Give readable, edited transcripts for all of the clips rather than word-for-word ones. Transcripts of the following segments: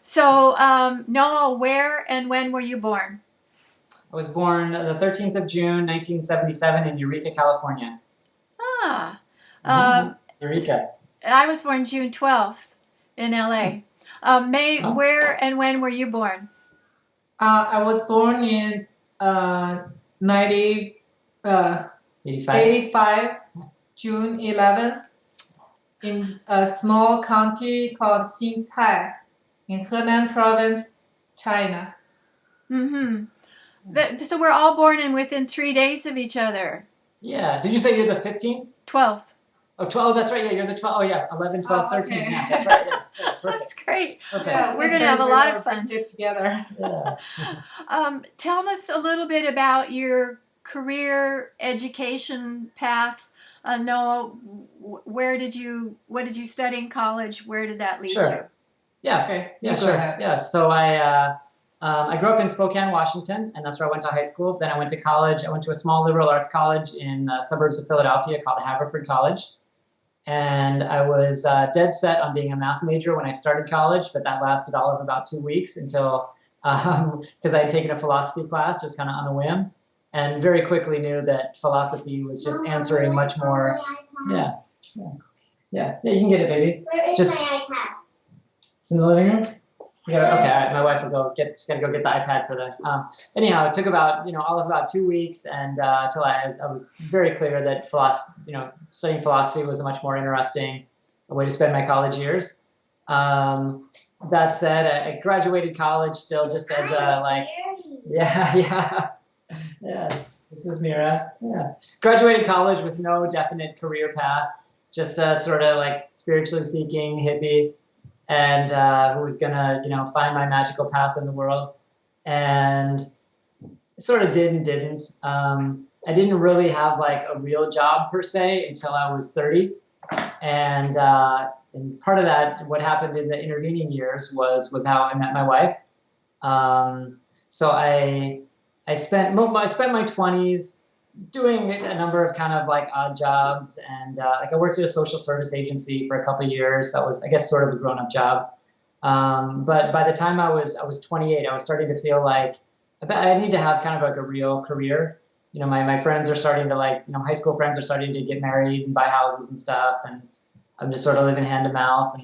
So, Noah, where and when were you born? I was born the 13th of June, 1977 in Eureka, California. Ah, Hmm. uh, Eureka. I was born June 12th in LA. May, Oh, where and when were you born? I was born in 90, 85. 85, June 11th, in a small county called Xincai in Henan province, China. Mm-hmm. So we're all born in within 3 days of each other. Yeah. Did you say you're the 15th? 12th. Oh, 12. That's right. Yeah, you're the 12th. Oh, yeah. 11, 12, Oh, 13. okay. Yeah, that's right. Yeah. Yeah, That's perfect. great. Okay. Yeah, We're we going to have a celebrate lot our of fun. birthday together. Yeah. Tell us a little bit about your career education path. Noah, what did you study in college? Where did that lead you? Sure. Yeah. Okay, Yeah, you go sure. ahead. Yeah. So I grew up in Spokane, Washington, and that's where I went to high school. Then I went to college. I went to a small liberal arts college in the suburbs of Philadelphia called Haverford College. And I was dead set on being a math major when I started college, but that lasted all of about 2 weeks until, because I had taken a philosophy class just kind of on a whim, and very quickly knew that philosophy was just answering much more. Yeah, yeah, yeah. You can get it, baby. Where is Just my iPad? it's in the living room. Okay, all right. My wife will just gotta go get the iPad for the. Anyhow, it took about all of about 2 weeks, and till I was very clear that philosophy, studying philosophy was a much more interesting way to spend my college years. That said, I graduated college still just as a like, yeah, yeah, yeah. This is Mira. Yeah, graduated college with no definite career path, just a sort of like spiritually seeking hippie and who was gonna, find my magical path in the world, and sort of did and didn't. I didn't really have like a real job per se until I was 30, and part of that, what happened in the intervening years was how I met my wife. So I spent my 20s doing a number of kind of like odd jobs, and like I worked at a social service agency for a couple of years. That was, I guess, sort of a grown-up job. But by the time I was 28, I was starting to feel like I need to have kind of like a real career. My friends are starting to like, high school friends are starting to get married and buy houses and stuff, and I'm just sort of living hand to mouth.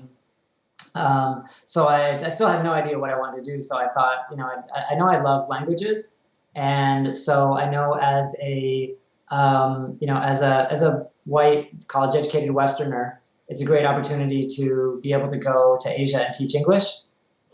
And so I still had no idea what I wanted to do. So I thought, I know I love languages, and so I know as a as a white college educated Westerner, it's a great opportunity to be able to go to Asia and teach English.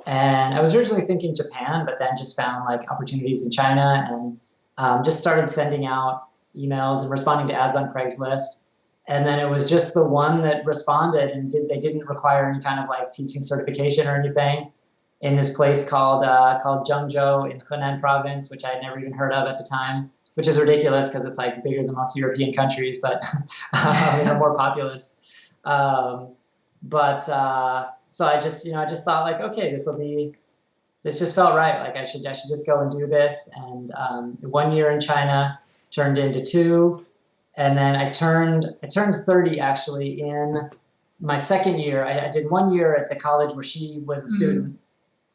And I was originally thinking Japan, but then just found like opportunities in China, and just started sending out emails and responding to ads on Craigslist. And then it was just the one that responded, and they didn't require any kind of like teaching certification or anything, in this place called Zhengzhou in Henan province, which I had never even heard of at the time, which is ridiculous because it's like bigger than most European countries, but more populous. But so I just thought like, okay, this just felt right. Like I should just go and do this. And 1 year in China turned into two. And then I turned 30 actually in my second year. I did 1 year at the college where she was a student.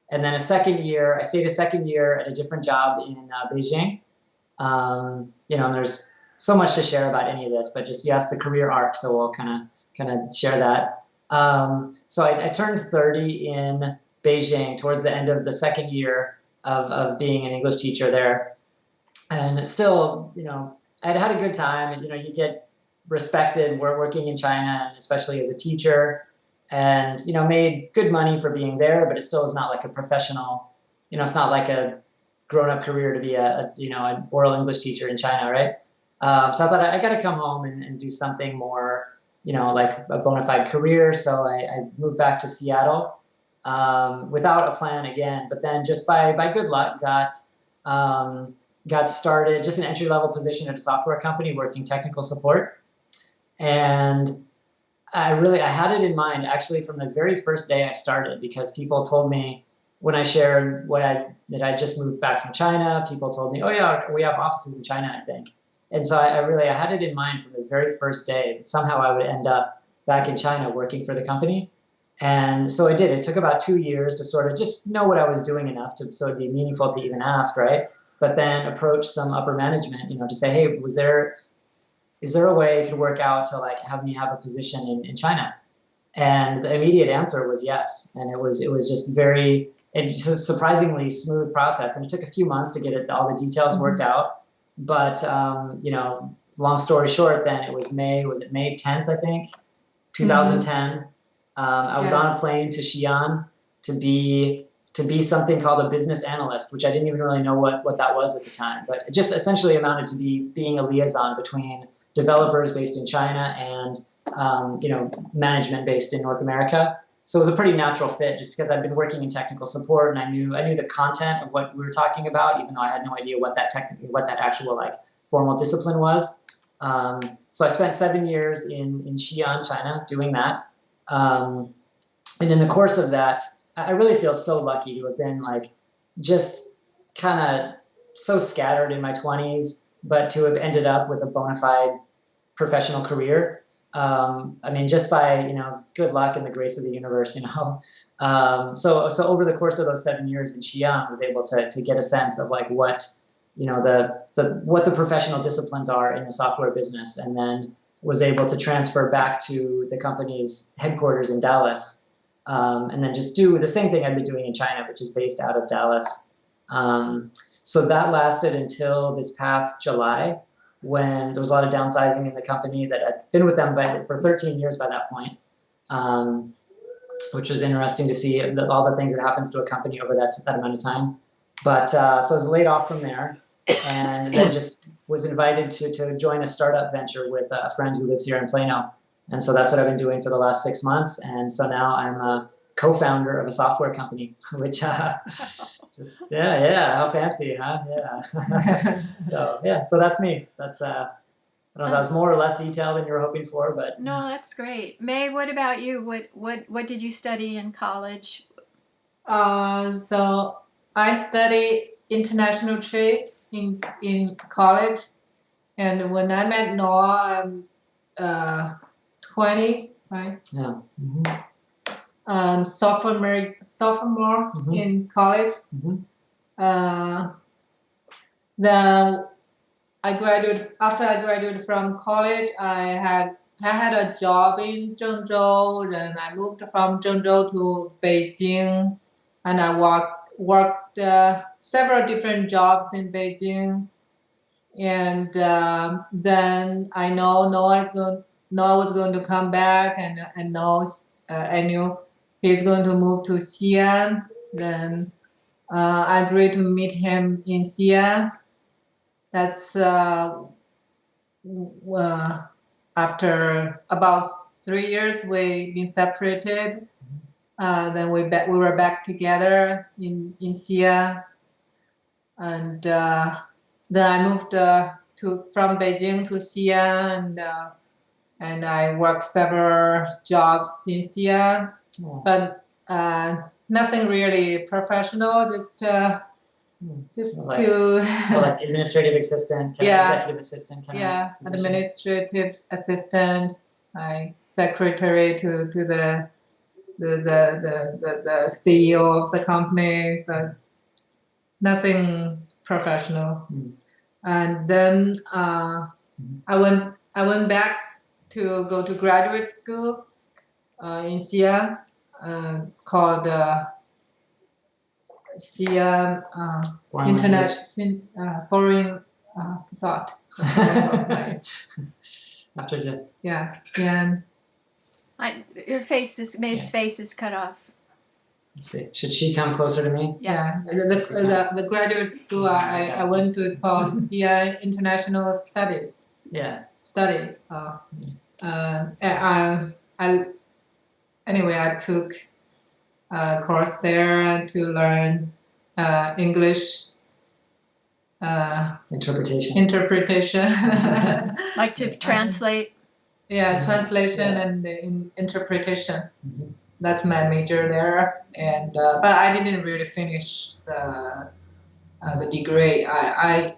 And then I stayed a second year at a different job in Beijing. And there's so much to share about any of this, but just, yes, the career arc. So we'll kind of share that. So I turned 30 in Beijing towards the end of the second year of being an English teacher there. And it's still, I'd had a good time. You get respected. We're working in China, and especially as a teacher, and made good money for being there. But it still is not like a professional. It's not like a grown-up career to be an oral English teacher in China, right? So I thought I got to come home and do something more, like a bona fide career. So I moved back to Seattle without a plan again. But then just by good luck got started, just an entry-level position at a software company working technical support. And I had it in mind actually from the very first day I started, because people told me when I shared that I just moved back from China, people told me, oh yeah, we have offices in China, I think. And so I had it in mind from the very first day that somehow I would end up back in China working for the company. And so I did. It took about 2 years to sort of just know what I was doing enough to so it'd be meaningful to even ask, right? But then approach some upper management, to say, hey, is there a way it could work out to like have me have a position in China? And the immediate answer was yes. And it was just it's a surprisingly smooth process. And it took a few months to get all the details worked out. But, long story short, then it was May 10th, I think, 2010. I was on a plane to Xian to be something called a business analyst, which I didn't even really know what that was at the time. But it just essentially amounted to being a liaison between developers based in China and management based in North America. So it was a pretty natural fit, just because I'd been working in technical support and I knew the content of what we were talking about, even though I had no idea what that actual like formal discipline was. So I spent 7 years in Xi'an, China, doing that. And in the course of that, I really feel so lucky to have been like just kind of so scattered in my 20s, but to have ended up with a bona fide professional career. I mean, just by, good luck and the grace of the universe, So over the course of those 7 years in Xi'an, I was able to get a sense of like what, what the professional disciplines are in the software business, and then was able to transfer back to the company's headquarters in Dallas, and then just do the same thing I've been doing in China, which is based out of Dallas. So that lasted until this past July, when there was a lot of downsizing in the company. That I'd been with them for 13 years by that point, which was interesting to see all the things that happens to a company over that amount of time. But so I was laid off from there, and then just was invited to join a startup venture with a friend who lives here in Plano. And so that's what I've been doing for the last 6 months. And so now I'm a co-founder of a software company, which how fancy, huh? Yeah. So that's me. That's I don't know if that was more or less detail than you were hoping for, but no, that's great. May, what about you? What did you study in college? So I studied international trade in college, and when I met Noah, I'm 20, right? Yeah. Sophomore in college. Then after I graduated from college, I had a job in Zhengzhou. Then I moved from Zhengzhou to Beijing, and I worked several different jobs in Beijing. And then I know Noah was going to come back, and I knew he's going to move to Xian. Then I agreed to meet him in Xian. That's after about 3 years we've been separated. Then we were back together in Xian, and then I moved from Beijing to Xian, and I worked several jobs in Xian, but nothing really professional. Just like administrative assistant, executive assistant, positions. Administrative assistant, like secretary to the CEO of the company, but nothing professional. And then I went back to go to graduate school in Xi'an. It's called Xi'an Foreign Thought. After the Xi'an. May's face is cut off. Let's see. Should she come closer to me? Yeah. The graduate school I went to is called Xi'an International Studies. Yeah. Study. I took a course there to learn English interpretation. Like to translate. Translation and interpretation. That's my major there, and but I didn't really finish the degree. I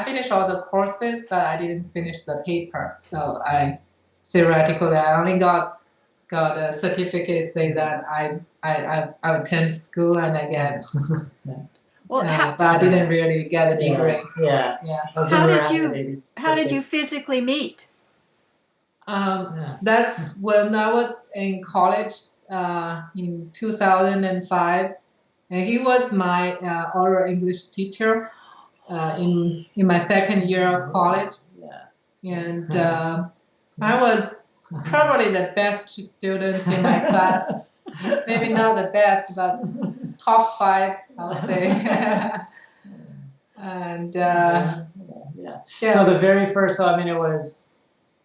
finished all the courses, but I didn't finish the paper. So I only got got a certificate say that I attend school and I get, Well, but I didn't really get a degree. Yeah. Yeah. That's How when we were did having you- the baby. how did you physically meet? That's when I was in college in 2005, and he was my oral English teacher in my second year of college, and I was probably the best student in my class. Maybe not the best, but top 5, I would say. And So the very first, so I mean, it was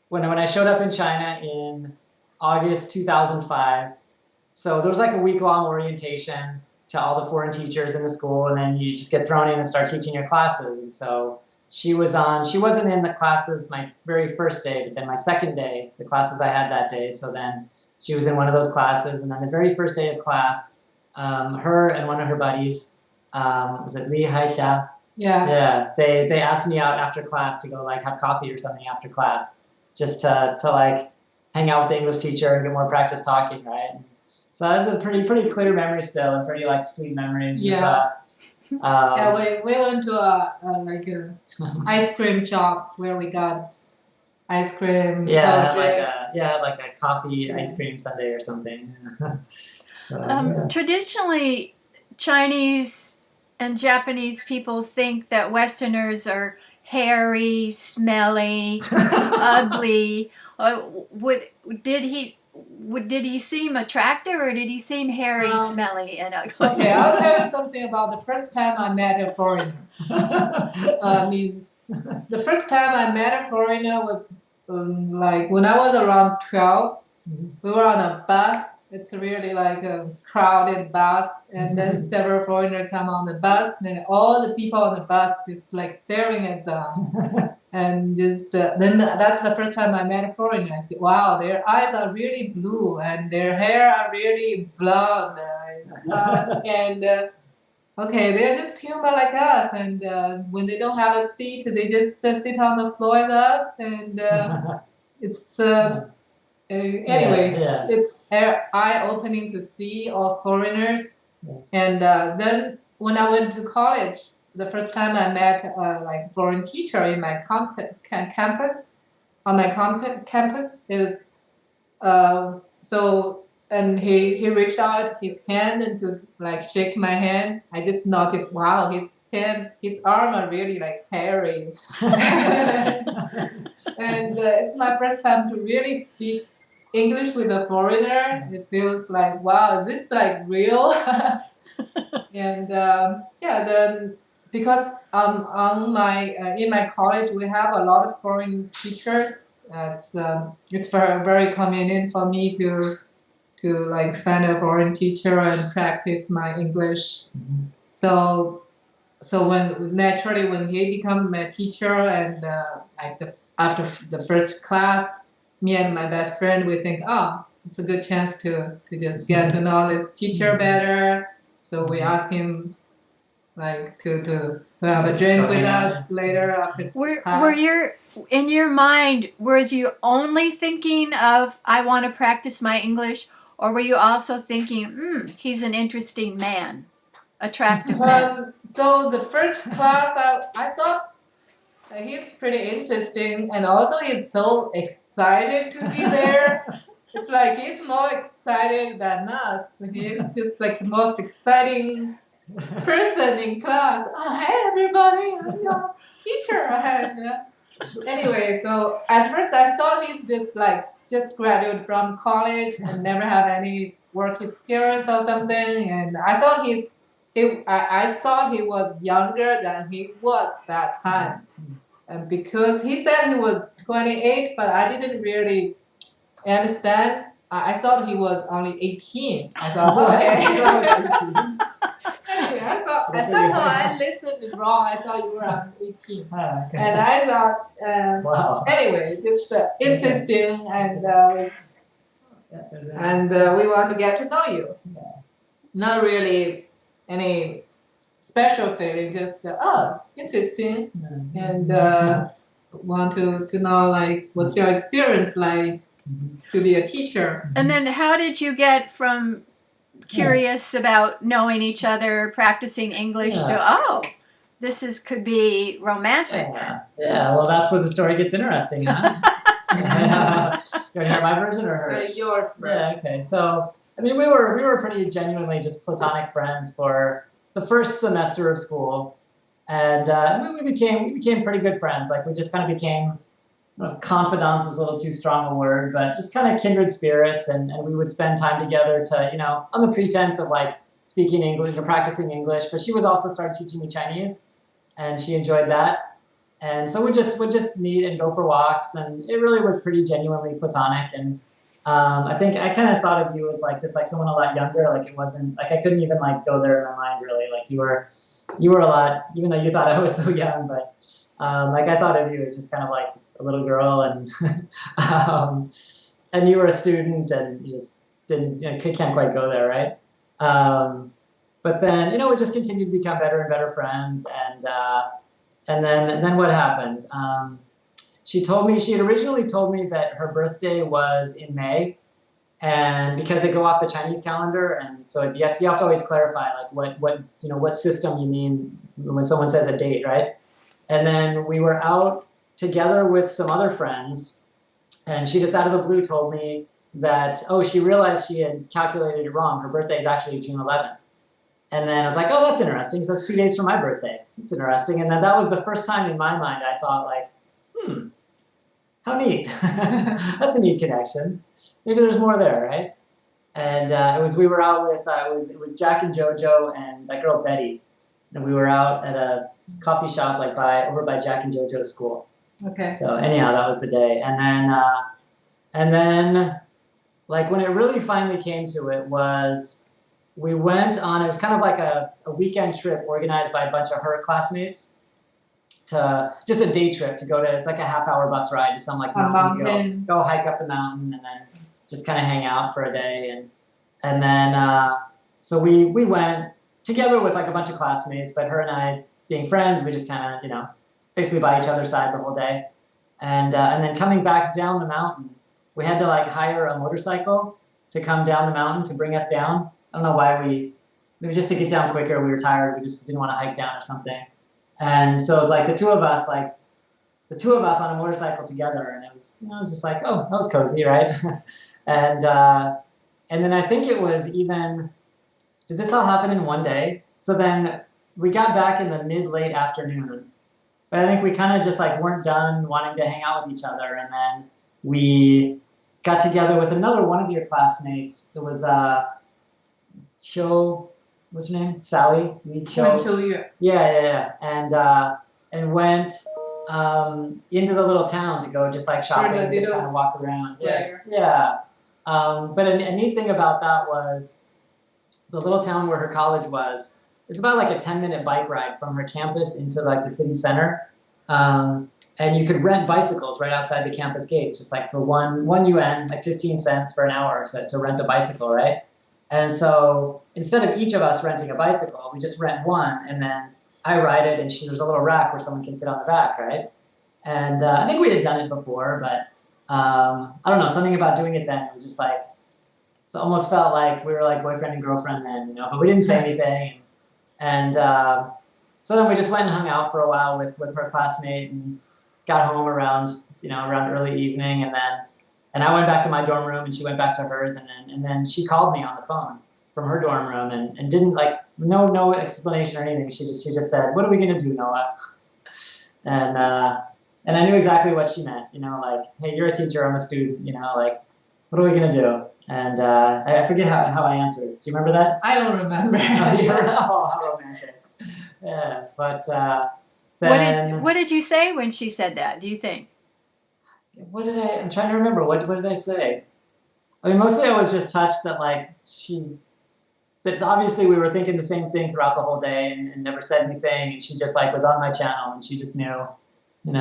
when I showed up in China in August 2005. So there was like a week-long orientation to all the foreign teachers in the school, and then you just get thrown in and start teaching your classes. And so she wasn't in the classes my very first day, but then my second day, the classes I had that day. So then she was in one of those classes, and then the very first day of class, her and one of her buddies, was it Li Haixia? Yeah, they asked me out after class to go like have coffee or something after class, just to like hang out with the English teacher and get more practice talking, right? And so that's a pretty clear memory still, a pretty like sweet memory. Yeah. We went to a ice cream shop where we got ice cream. Like a coffee ice cream sundae or something. Traditionally, Chinese and Japanese people think that Westerners are hairy, smelly, ugly. Did he seem attractive, or did he seem hairy, smelly, and ugly? Okay, I'll tell you something about the first time I met a foreigner. I mean, the first time I met a foreigner was like when I was around 12. We were on a bus. It's really like a crowded bus, and then several foreigners come on the bus, and all the people on the bus just like staring at them. And just then that's the first time I met a foreigner. I said, wow, their eyes are really blue and their hair are really blonde. Okay, they're just human like us. And when they don't have a seat, they just sit on the floor with us. And it's anyway, it's eye-opening to see all foreigners. And then when I went to college, the first time I met like foreign teacher in my campus, on my campus is and he reached out his hand and to like shake my hand. I just noticed, wow, his arm are really like hairy. And it's my first time to really speak English with a foreigner. It feels like, wow, is this like real? And then because in my college we have a lot of foreign teachers. It's very convenient for me to like find a foreign teacher and practice my English. So when he become my teacher, and after the first class, me and my best friend, we think, oh, it's a good chance to just get to know this teacher better. So we ask him like to have a drink with us later after class. Were in your mind, was you only thinking of, I want to practice my English, or were you also thinking, he's an interesting man, attractive man? So the first class, I thought he's pretty interesting, and also he's so excited to be there. It's like he's more excited than us. He's just like the most exciting person in class. Oh, hey everybody, I'm your teacher. And anyway, so at first I thought he's just graduated from college and never had any work experience or something. And I thought I thought he was younger than he was that time. And because he said he was 28, but I didn't really understand. I thought he was only 18. I thought, okay. Anyway, I thought I listened wrong. I thought you were 18. Okay. And I thought, Wow. anyway, just interesting, and we want to get to know you. Not really any special feeling, just interesting, and want to know like what's your experience like to be a teacher. And then how did you get from curious about knowing each other, practicing English to, could be romantic? Yeah, well, that's where the story gets interesting, huh? You want to hear my version or hers? Yours first. Yeah, okay. So, I mean, we were pretty genuinely just platonic friends for the first semester of school, and we became pretty good friends. Like, we just kind of became, confidants is a little too strong a word, but just kind of kindred spirits, and we would spend time together to, on the pretense of like speaking English or practicing English. But she was also started teaching me Chinese, and she enjoyed that. And so we'd just meet and go for walks, and it really was pretty genuinely platonic. And I think I kind of thought of you as like just like someone a lot younger. Like it wasn't like I couldn't even like go there in my mind really. Like you were a lot, even though you thought I was so young, but like I thought of you as just kind of like a little girl, and and you were a student, and you just can't quite go there, right? But then we just continued to become better and better friends, and then what happened? She had originally told me that her birthday was in May, and because they go off the Chinese calendar, and so you have to always clarify like what system you mean when someone says a date, right? And then we were out together with some other friends, and she just out of the blue told me that she realized she had calculated it wrong. Her birthday is actually June 11th. And then I was like, oh, that's interesting, because that's 2 days from my birthday. It's interesting. And then that was the first time in my mind I thought, like, how neat. That's a neat connection. Maybe there's more there, right? And we were out with, it was Jack and JoJo and that girl Betty. And we were out at a coffee shop over by Jack and JoJo's school. Okay. So anyhow, that was the day. And then like when it really finally came to it was, we went on, it was kind of like a weekend trip organized by a bunch of her classmates to just a day trip to go to, it's like a half-hour bus ride to some like mountain. Go hike up the mountain and then just kind of hang out for a day. And then, so we went together with like a bunch of classmates, but her and I being friends, we just kind of, basically by each other's side the whole day. And then coming back down the mountain, we had to like hire a motorcycle to come down the mountain to bring us down. I don't know why maybe just to get down quicker. We were tired. We just didn't want to hike down or something. And so it was like the two of us on a motorcycle together. And it was just like, oh, that was cozy, right? And then I think it was did this all happen in one day? So then we got back in the late afternoon, but I think we kind of just like weren't done wanting to hang out with each other. And then we got together with another one of your classmates. It was, what's her name? Sally? Yeah. And went into the little town to go just like shopping and just kind of walk around. Yeah. But a neat thing about that was the little town where her college was, it's about like a 10-minute bike ride from her campus into like the city center. And you could rent bicycles right outside the campus gates, just like for one yuan, like 15 cents for an hour to rent a bicycle, right? And so instead of each of us renting a bicycle, we just rent one, and then I ride it, and there's a little rack where someone can sit on the back, right? And I think we had done it before, but I don't know, something about doing it then, it was just like, it almost felt like we were like boyfriend and girlfriend then, but we didn't say anything. And so then we just went and hung out for a while with her classmate and got home around early evening, and I went back to my dorm room, and she went back to hers, and then she called me on the phone from her dorm room, and didn't like no explanation or anything. She just said, "What are we gonna do, Noah?" And I knew exactly what she meant. Like, hey, you're a teacher, I'm a student. Like, what are we gonna do? And I forget how I answered. Do you remember that? I don't remember. Oh, how romantic. Yeah, but then what did you say when she said that? Do you think? I'm trying to remember. What did I say? I mean, mostly I was just touched that that obviously we were thinking the same thing throughout the whole day and never said anything. And she just like was on my channel and she just knew, and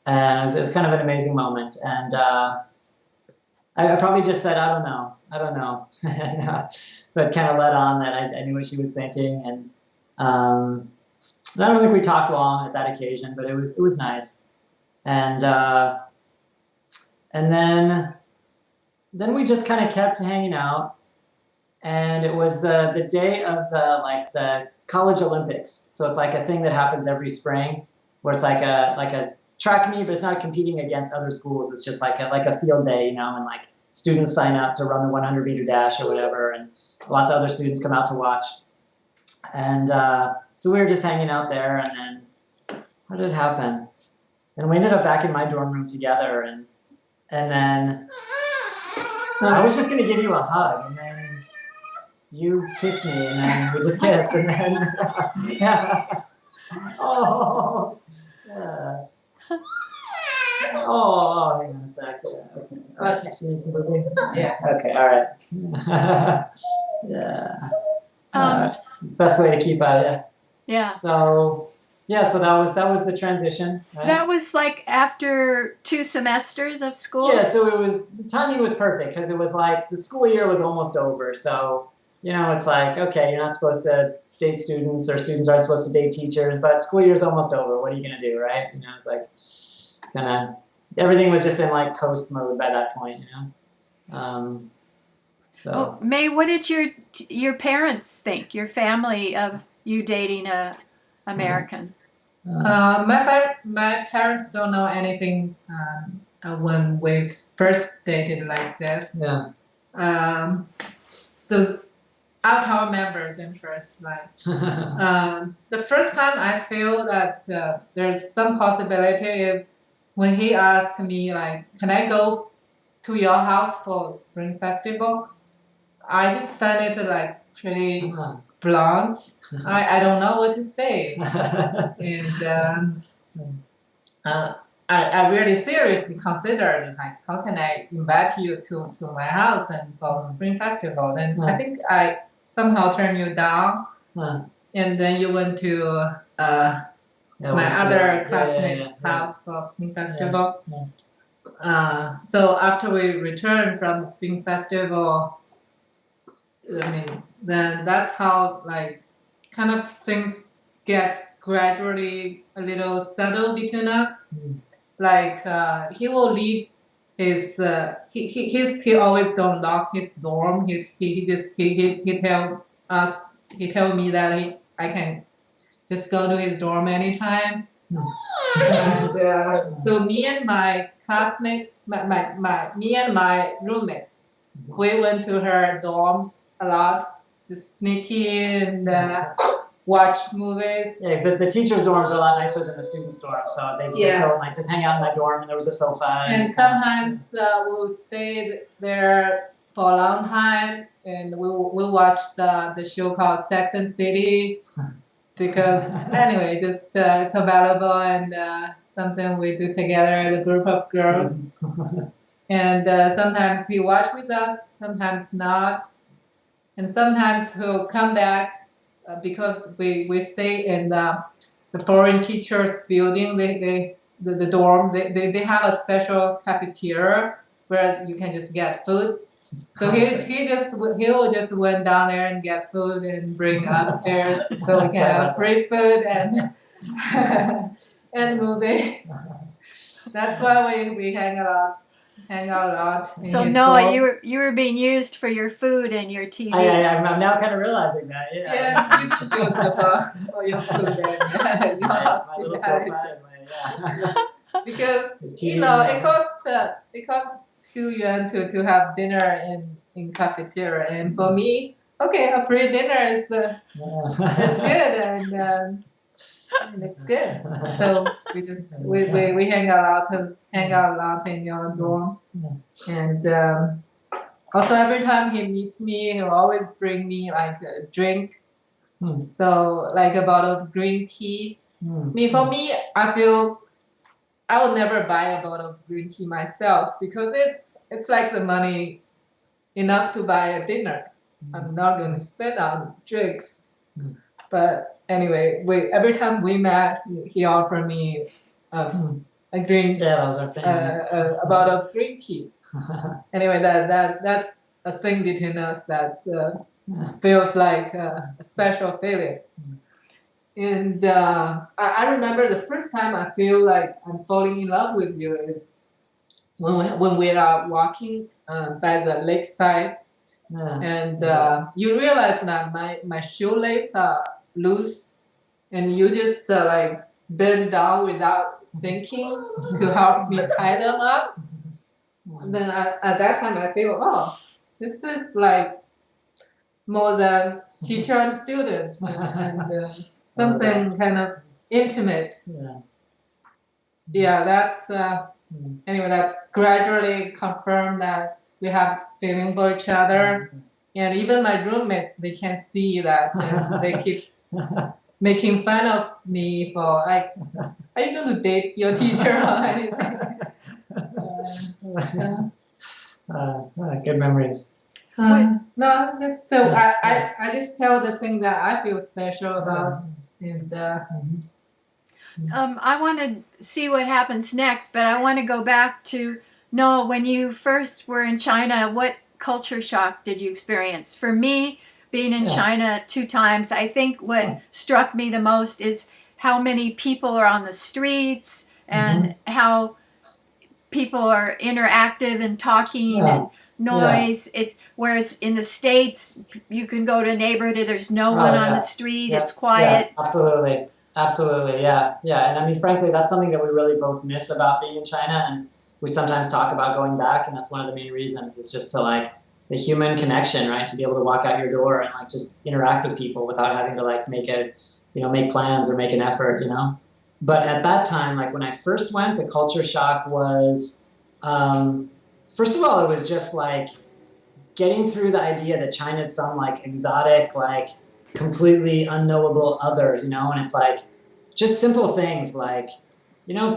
it was kind of an amazing moment. And I probably just said, I don't know. But kind of led on that I knew what she was thinking. And I don't think we talked long at that occasion, but it was nice. And then then we just kind of kept hanging out. And it was the day of the college Olympics. So it's like a thing that happens every spring, where it's like a track meet, but it's not competing against other schools. It's just like a field day, you know, and like students sign up to run the 100-meter dash or whatever, and lots of other students come out to watch. And so we were just hanging out there, and then how did it happen? And we ended up back in my dorm room together, and then I was just gonna give you a hug, and then you kissed me, and then we just kissed, and then yeah. Oh, yeah. Oh, hang on a sec. Yeah, okay. Okay. She needs some movie? Yeah. Okay, all right. Yeah. Best way to keep at it. Yeah. So that was the transition. Right? That was like after 2 semesters of school? Yeah, so the timing was perfect because it was like the school year was almost over. So, you know, it's like, okay, you're not supposed to date students or students aren't supposed to date teachers, but school year's almost over. What are you going to do, right? You know, it's like kind of everything was just in like coast mode by that point, you know. So Oh, May, what did your parents think, your family, of you dating a American? My parents don't know anything when we first dated like this. yeah. Those our members in first life. The first time I feel that there's some possibility is when he asked me like, can I go to your house for Spring Festival? I just found it like pretty blunt. I don't know what to say. And I really seriously considered like, how can I invite you to my house and for Spring Festival? And I think I somehow turned you down. And then you went to my other classmate's house for Spring Festival. So after we returned from the Spring Festival, I mean, then that's how like kind of things get gradually a little settled between us. Like he will leave his he always don't lock his dorm. He tell me that I can just go to his dorm anytime. And, so me and my classmate, me and my roommates, we went to her dorm a lot, just sneak in and watch movies. Yeah, because the teachers' dorms are a lot nicer than the students' dorms, so they just go and like just hang out in that dorm, and there was a sofa. And sometimes we'll stay there for a long time, and we'll watch the show called Sex and City, because anyway, just it's available and something we do together as a group of girls. And sometimes he watch with us, sometimes not. And sometimes he'll come back because we stay in the foreign teachers building. The dorm. They have a special cafeteria where you can just get food. So he'll just went down there and get food and bring upstairs so we can have free food and and movie. That's why we hang out a lot. So Noah, you were being used for your food and your TV. I'm now kind of realizing that. Yeah, you should use it for your food and your hospitality. Because you know it costs 2 yuan to have dinner in cafeteria, and for me, okay, a free dinner is it's good and it's good. So we hang out a lot in your dorm, and also every time he meets me, he'll always bring me like a drink. So like a bottle of green tea. For me, I feel I would never buy a bottle of green tea myself because it's like the money enough to buy a dinner. I'm not going to spend on drinks. But anyway, every time we met, he offered me a green a bottle of green tea. Anyway, that's a thing between us that just feels like a special feeling. And I remember the first time I feel like I'm falling in love with you when we are walking by the lakeside, and you realize that my shoelaces are loose, and you just like bend down without thinking to help me tie them up. And then at that time I feel, oh, this is like more than teacher and student, and something kind of intimate. Yeah, that's anyway. That's gradually confirmed that we have feeling for each other, and even my roommates, they can see that they keep making fun of me for like, are you going to date your teacher or anything? Good memories. No, just I just tell the thing that I feel special about, and I want to see what happens next, but I want to go back to Noah. When you first were in China, what culture shock did you experience? For me, being in China 2 times, I think what struck me the most is how many people are on the streets and how people are interactive and talking and noise. Whereas in the States, you can go to a neighborhood and there's no one on the street. It's quiet. Absolutely, yeah. And I mean, frankly, that's something that we really both miss about being in China, and we sometimes talk about going back, and that's one of the main reasons, is just to like the human connection, right? To be able to walk out your door and like just interact with people without having to like make plans or make an effort, But at that time, like when I first went, the culture shock was, first of all, it was just like getting through the idea that China's some like exotic, like completely unknowable other, and it's like just simple things like,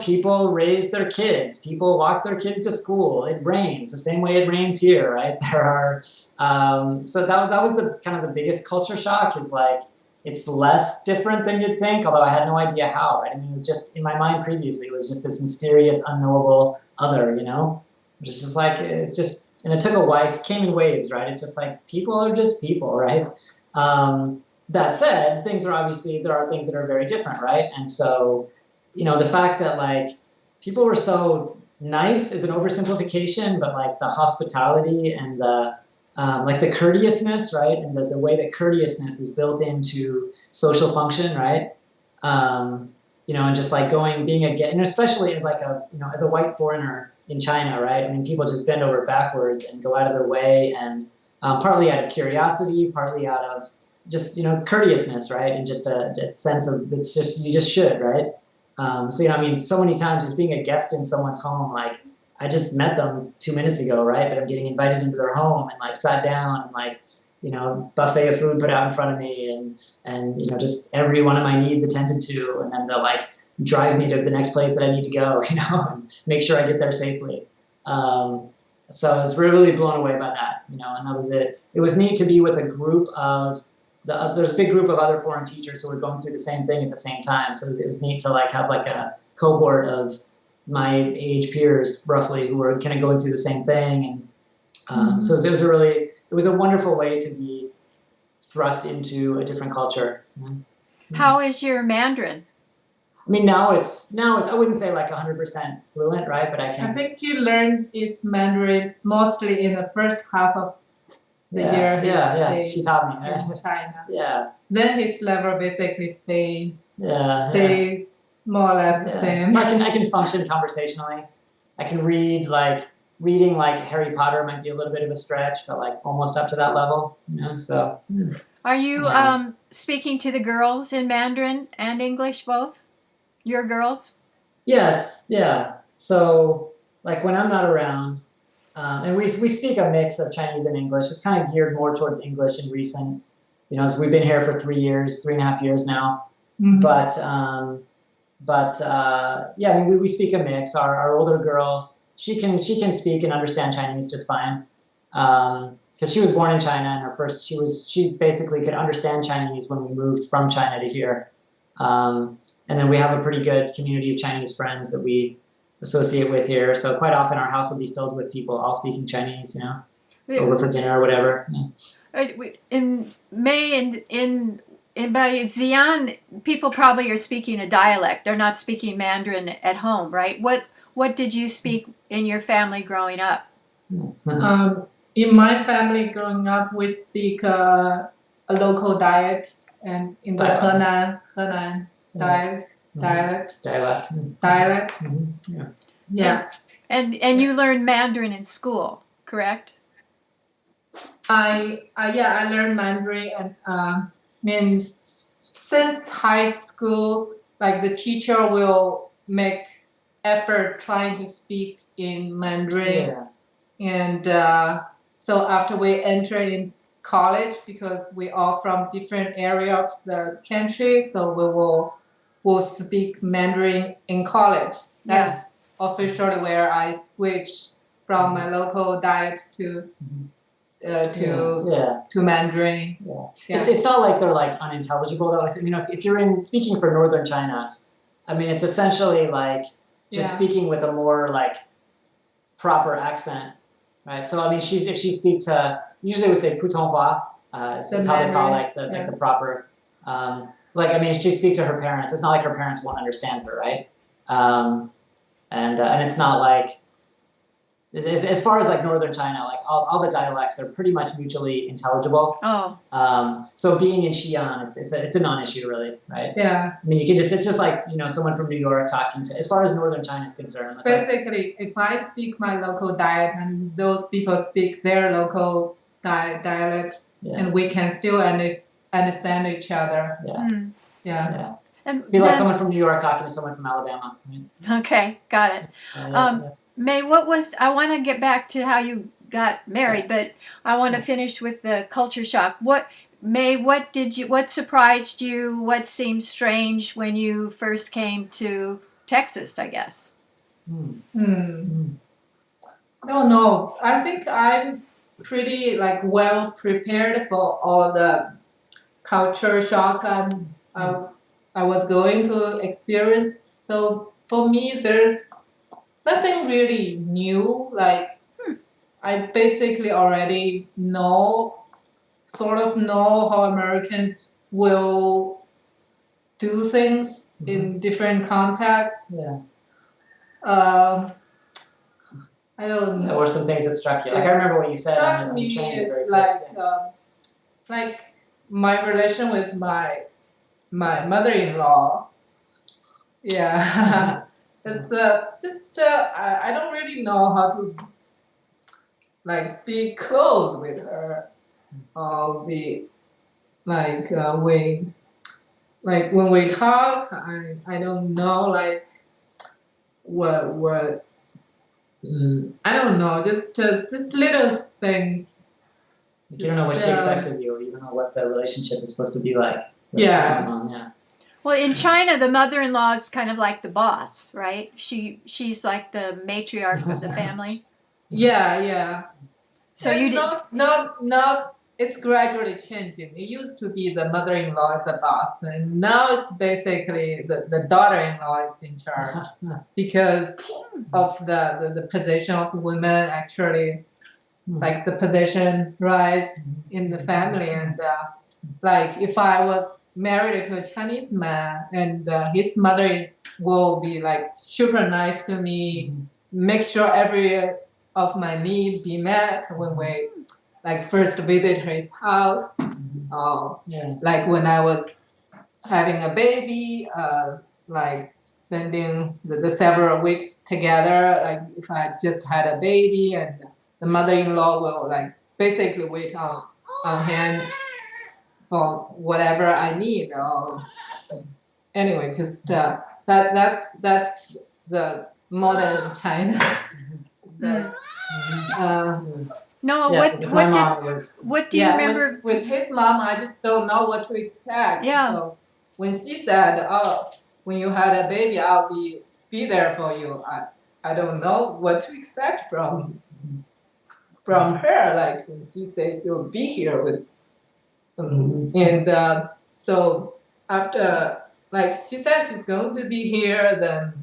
people raise their kids, people walk their kids to school, it rains the same way it rains here, right? There are, so that was the kind of the biggest culture shock, is like, it's less different than you'd think, although I had no idea how, right? I mean, it was just in my mind previously, it was just this mysterious, unknowable other, which is just like, it's just, and it took a while, it came in waves, right? It's just like, people are just people, right? That said, there are things that are very different, right? And so, the fact that like people were so nice is an oversimplification, but like the hospitality and the like the courteousness, right? And the way that courteousness is built into social function, right? And just like and especially as like as a white foreigner in China, right? I mean, people just bend over backwards and go out of their way, and partly out of curiosity, partly out of just, courteousness, right? And just a sense of, it's just, you just should, right? So, I mean, so many times just being a guest in someone's home, like, I just met them 2 minutes ago, right? But I'm getting invited into their home and like sat down and like, buffet of food put out in front of me, and just every one of my needs attended to, and then they'll like drive me to the next place that I need to go, and make sure I get there safely. So I was really blown away by that, and that was it. It was neat to be with a group of there's a big group of other foreign teachers who were going through the same thing at the same time. So it was neat to like have like a cohort of my age peers roughly who were kind of going through the same thing. And so it was a wonderful way to be thrust into a different culture. How is your Mandarin? I mean, now it's I wouldn't say like 100% fluent, right? But I think he learned his Mandarin mostly in the first half of the year. Yeah. She taught me in China. Yeah. Then his level basically stays more or less the same. So I can function conversationally. I can read, like reading like Harry Potter might be a little bit of a stretch, but like almost up to that level. So. Are you speaking to the girls in Mandarin and English both? Your girls? Yeah. So like when I'm not around, and we speak a mix of Chinese and English. It's kind of geared more towards English in recent, so we've been here for 3.5 years now. Mm-hmm. But I mean, we speak a mix. Our older girl, she can speak and understand Chinese just fine. Because she was born in China, and she basically could understand Chinese when we moved from China to here. And then we have a pretty good community of Chinese friends that we associate with here. So quite often our house will be filled with people all speaking Chinese, over for dinner or whatever. Yeah. In May and in by Xian, people probably are speaking a dialect. They're not speaking Mandarin at home, right? what did you speak in your family growing up? In my family growing up, we speak a local diet and in the Henan dialect. Yeah. And you learned Mandarin in school, correct? I learned Mandarin and means since high school, like the teacher will make effort trying to speak in Mandarin, and so after we enter in college, because we are from different areas of the country, so will speak Mandarin in college. That's officially where I switched from my local diet to Mandarin. It's not like they're like unintelligible though. You know, if you're speaking for northern China, I mean, it's essentially like just speaking with a more like proper accent, right? So I mean, if she speaks to, usually would say Putonghua, is how they call like the proper, like I mean, if she speaks to her parents, it's not like her parents won't understand her, right? And it's not like, as far as like northern China, like all the dialects are pretty much mutually intelligible. So being in Xian, it's a non-issue really, right? Yeah. I mean, it's just like, you know, someone from New York talking to, as far as northern China is concerned. Basically, if I speak my local diet and those people speak their local dialect, and we can still understand each other. Yeah. And be like someone from New York talking to someone from Alabama. Right? Okay, got it. May, I want to get back to how you got married, but I want to finish with the culture shock. What surprised you? What seemed strange when you first came to Texas, I guess? I don't know. I think I'm pretty like well prepared for all the culture shock I was going to experience. So for me, there's nothing really new. Like I basically already sort of know how Americans will do things in different contexts. I don't know. There were some things that struck you. Like I remember what you said. Struck me is like my relation with my mother-in-law. Yeah. It's just I don't really know how to like be close with her, or be like when we talk, I don't know like what I don't know, just little things. You don't know what she expects of you. You don't know what the relationship is supposed to be like. Well, in China, the mother-in-law is kind of like the boss, right? She's like the matriarch of the family. Yeah. So and you did not. It's gradually changing. It used to be the mother-in-law is the boss, and now it's basically the daughter-in-law is in charge because of the position of women. Actually, like the position rise in the family, and like if I was married to a Chinese man and his mother will be like super nice to me, make sure every of my need be met when we like first visit his house. Like when I was having a baby, like spending the several weeks together, like if I just had a baby, and the mother-in-law will like basically wait on hand for whatever I need. Anyway, just that's the modern China. No, what do you remember? With his mom, I just don't know what to expect. So when she said, "Oh, when you had a baby, I'll be there for you," I don't know what to expect from her. Like when she says you'll be here with, and so after like she said she's going to be here, then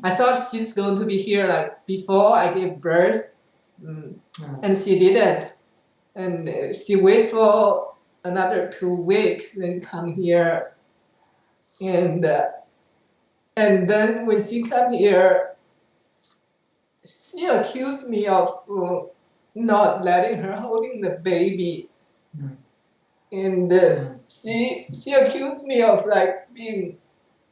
I thought she's going to be here like before I gave birth. And she didn't, and she wait for another 2 weeks, then come here, and then when she come here, she accused me of not letting her holding the baby, Mm. and Mm. she accused me of like being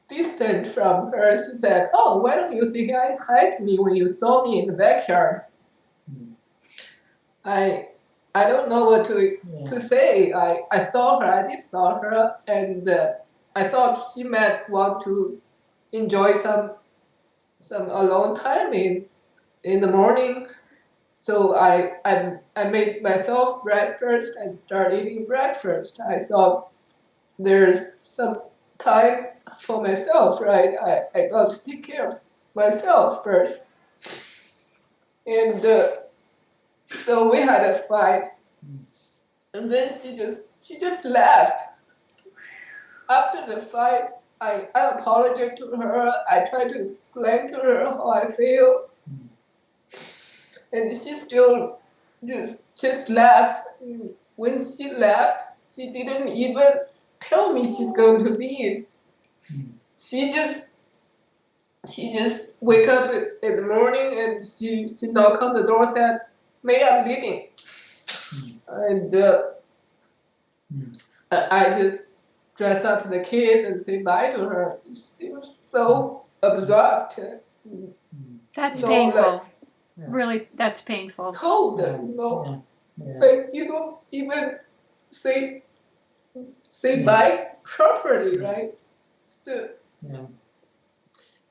distant from her. She said, "Oh, why don't you think I hide me when you saw me in the backyard?" Mm. I don't know what to Yeah. say. I saw her. I did saw her, and I thought she might want to enjoy some alone time in the morning. So I made myself breakfast and started eating breakfast. I thought there's some time for myself, right? I got to take care of myself first. And so we had a fight. And then she just left. After the fight, I apologized to her. I tried to explain to her how I feel. And she still just left. When she left, she didn't even tell me she's going to leave. She just wake up in the morning and she knocked on the door and said, "May I'm leaving." And I just dress up the kids and say bye to her. She was so abrupt. That's No, painful. like, Yeah. Really, that's painful. cold, Yeah. you know. Yeah. Like you don't even say Yeah. bye properly, right? Still, Yeah.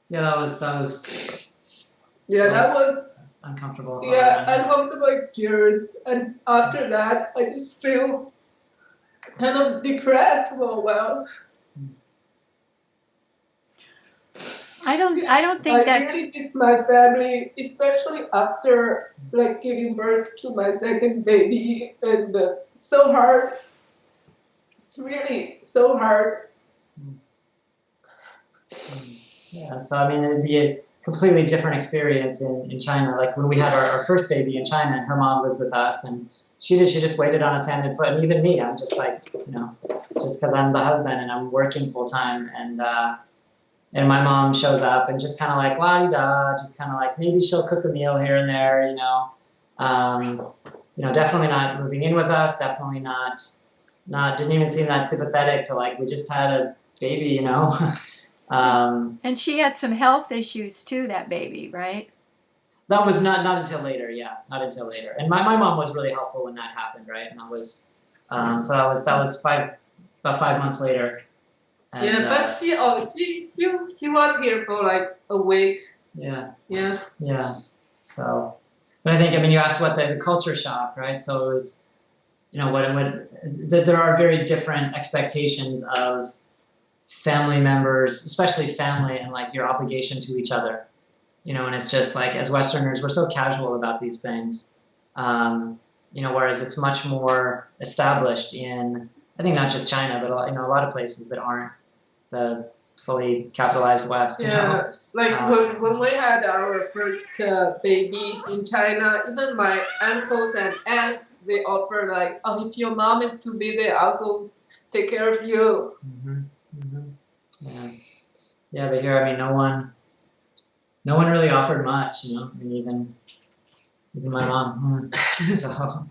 Yeah, that was yeah, that Yes. was uncomfortable. uncomfortable experience. And after that, I just feel kind of depressed for a while. I don't think I that's really miss my family, especially after like giving birth to my second baby, and so hard. It's really so hard. Yeah, so I mean, it'd be a completely different experience in China. Like when we had our first baby in China, and her mom lived with us, and she just waited on us hand and foot. And even me, I'm just like, just because I'm the husband and I'm working full time, and my mom shows up and just kind of like la di da, just kind of like maybe she'll cook a meal here and there, definitely not moving in with us, definitely not didn't even seem that sympathetic to like we just had a baby, and she had some health issues too, that baby, right? That was not until later, yeah, not until later. And my mom was really helpful when that happened, right? And that was that was about 5 months later. And, Yeah, but she was here for like a week. Yeah. Yeah. Yeah. So, but I think, I mean, you asked what the culture shock, right? So it was, there are very different expectations of family members, especially family, and like your obligation to each other, and it's just like, as Westerners, we're so casual about these things, whereas it's much more established in, I think, not just China, but a lot of places that aren't the fully capitalized West. Yeah, like when we had our first baby in China, even my uncles and aunts, they offer like, "Oh, if your mom is too busy, I'll go take care of you." Mm-hmm. Mm-hmm. Yeah. But here, I mean, no one really offered much. I mean, even my mom. So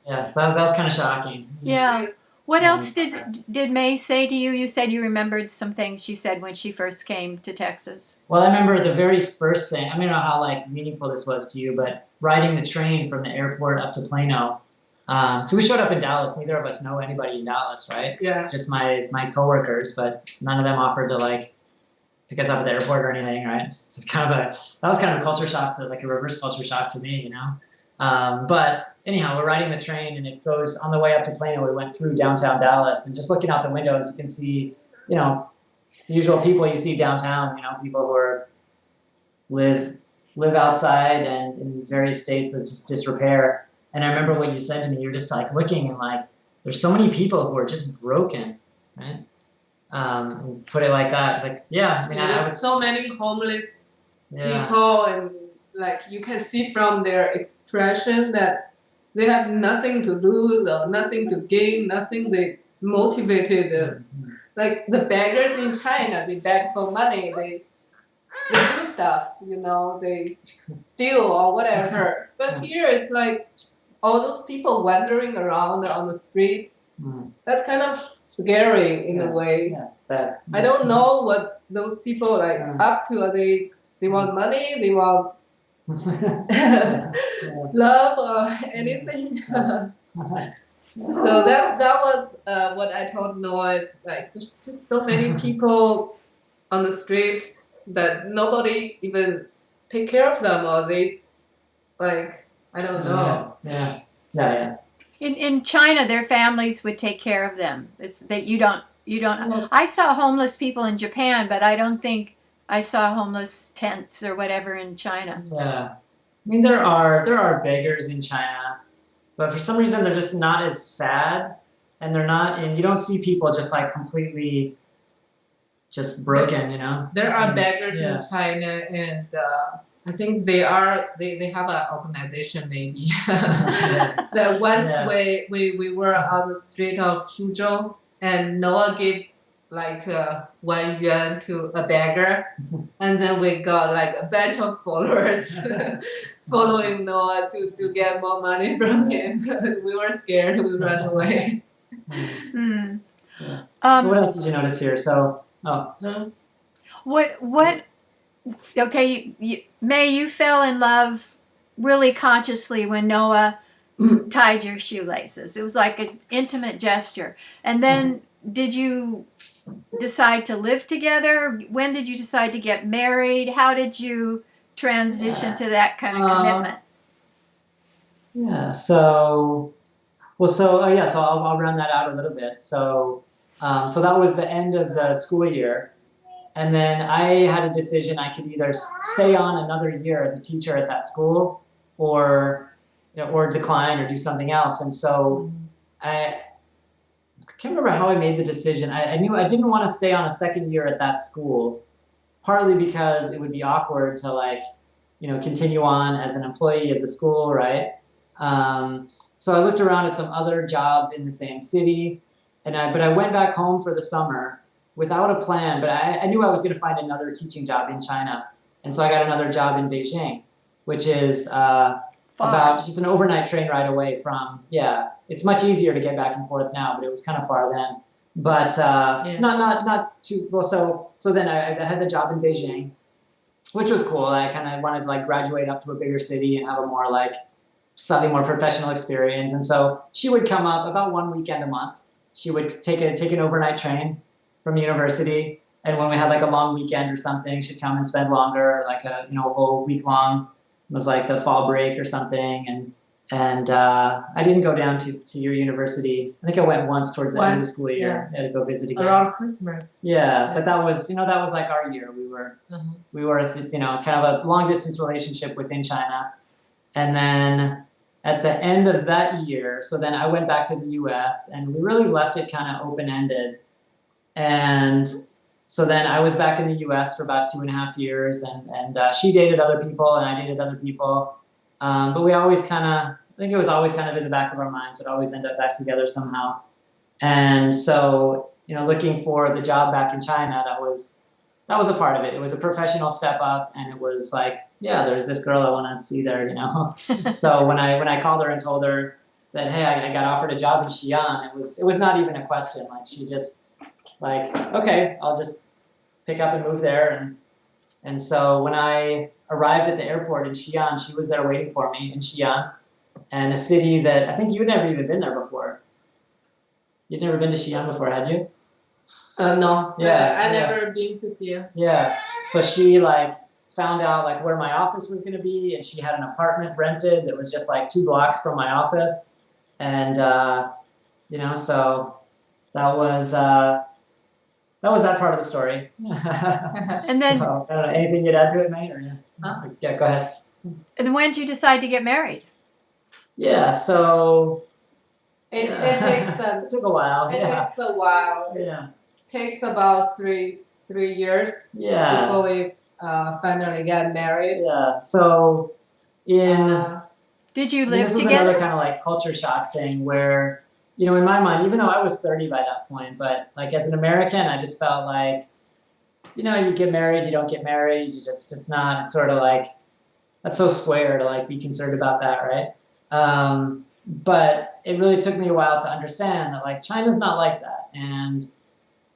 yeah, so that was kind of shocking. Yeah. What else did May say to you? You said you remembered some things she said when she first came to Texas. Well, I remember the very first thing. I don't know how like meaningful this was to you, but riding the train from the airport up to Plano. So we showed up in Dallas. Neither of us know anybody in Dallas, right? Yeah. Just my coworkers, but none of them offered to like pick us up at the airport or anything, right? It's that was kind of a culture shock, to like a reverse culture shock to me, But anyhow, we're riding the train, and it goes on the way up to Plano. We went through downtown Dallas, and just looking out the windows, you can see, the usual people you see downtown. People who live outside and in various states of just disrepair. And I remember what you said to me. You're just like looking, and like there's so many people who are just broken, right? And put it like that. It's like, yeah. I mean, there's so many homeless people, and like you can see from their expression that they have nothing to lose or nothing to gain, nothing they motivated. Like the beggars in China, they beg for money. they do stuff, they steal or whatever. But here it's like all those people wandering around on the street. That's kind of scary in a way. Yeah, sad. I don't know what those people like up to. They want money, they want love or anything. So that was what I told Noah. It's like there's just so many people on the streets that nobody even take care of them, or they like I don't know. Yeah. In China, their families would take care of them. It's that you don't. I saw homeless people in Japan, but I don't think I saw homeless tents or whatever in China. Yeah, I mean there are beggars in China, but for some reason they're just not as sad, and you don't see people just like completely just broken, There are beggars in China, and I think they have an organization maybe. That once we were on the street of Suzhou, and Noah gave like 1 yuan to a beggar, and then we got like a bunch of followers following Noah to get more money from him. We were scared. We ran away. What else did you notice here? What? Okay, May, you fell in love really consciously when Noah tied your shoelaces. It was like an intimate gesture. And then did you decide to live together? When did you decide to get married? How did you transition to that kind of commitment? So I'll round that out a little bit. So that was the end of the school year. And then I had a decision. I could either stay on another year as a teacher at that school or decline or do something else. And so I can't remember how I made the decision. I knew I didn't want to stay on a second year at that school, partly because it would be awkward to continue on as an employee of the school, right? So I looked around at some other jobs in the same city, but I went back home for the summer without a plan, but I knew I was going to find another teaching job in China. And so I got another job in Beijing, which is about just an overnight train ride away from, it's much easier to get back and forth now, but it was kind of far then. But not too well. So then I had the job in Beijing, which was cool. I kind of wanted to graduate up to a bigger city and have a more slightly more professional experience. And so she would come up about one weekend a month. She would take an overnight train from university, and when we had a long weekend or something, she'd come and spend longer, a whole week long. It was the fall break or something, and I didn't go down to your university. I think I went once towards the end of the school year. I had to go visit again around Christmas. But that was our year. We were kind of a long distance relationship within China, and then at the end of that year, so then I went back to the U.S. and we really left it kind of open ended. And so then I was back in the U.S. for about 2.5 years, and she dated other people, and I dated other people. But we always I think it was always kind of in the back of our minds, we'd always end up back together somehow. And so, looking for the job back in China, that was a part of it. It was a professional step up, and it was there's this girl I want to see there, So when I called her and told her that, hey, I got offered a job in Xian, it was not even a question. She just okay, I'll just pick up and move there. And so when I arrived at the airport in Xian, she was there waiting for me in Xian, and a city that I think you'd never even been there before. You'd never been to Xian before, had you? No. I never been to Xian. Yeah. So she found out where my office was going to be, and she had an apartment rented that was just 2 blocks from my office, and so that was that part of the story. And then, so, I don't know, anything you'd add to it, May? Yeah, go ahead. And when did you decide to get married? Yeah, so it takes it took a while. It takes a while. Yeah. It takes about three years before we finally get married. Yeah. So did you live this was together? another kind of culture shock thing where, in my mind, even though I was 30 by that point, but as an American, I just felt you get married, you don't get married, it's not, it's sort of like, that's so square to like be concerned about that, right? But it really took me a while to understand that like China's not like that, and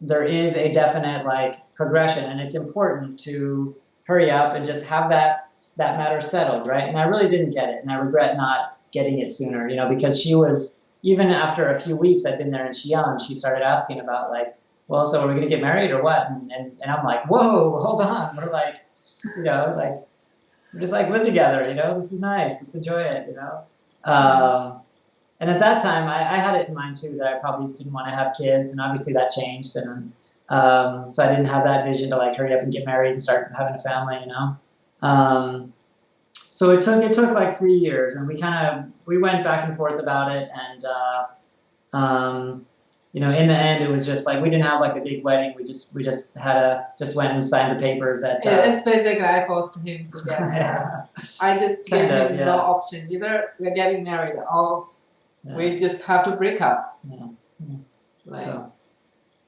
there is a definite like progression, and it's important to hurry up and just have that matter settled, right? And I really didn't get it, and I regret not getting it sooner, because she was, even after a few weeks I'd been there in Xian, she started asking about like, well, so are we gonna get married or what? And I'm like, whoa, hold on, we're like, like we just like live together, this is nice, let's enjoy it, and at that time, I had it in mind too that I probably didn't want to have kids, and obviously that changed, and so I didn't have that vision to like hurry up and get married and start having a family, So it took like 3 years, and we went back and forth about it, and in the end, it was just like we didn't have like a big wedding. We just went and signed the papers at. It's basically I forced him to get married. Yeah. I just gave him no option. Either we're getting married or we just have to break up. Yeah. Like, So.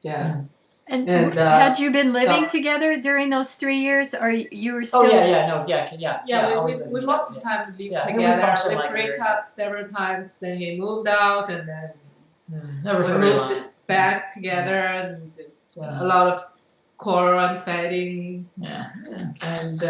Yeah. And had you been living together during those 3 years, or you were still? We most of the time live together. We break up several times. Then he moved out, and then we moved back together, and just a lot of quarrel and fighting. Yeah. And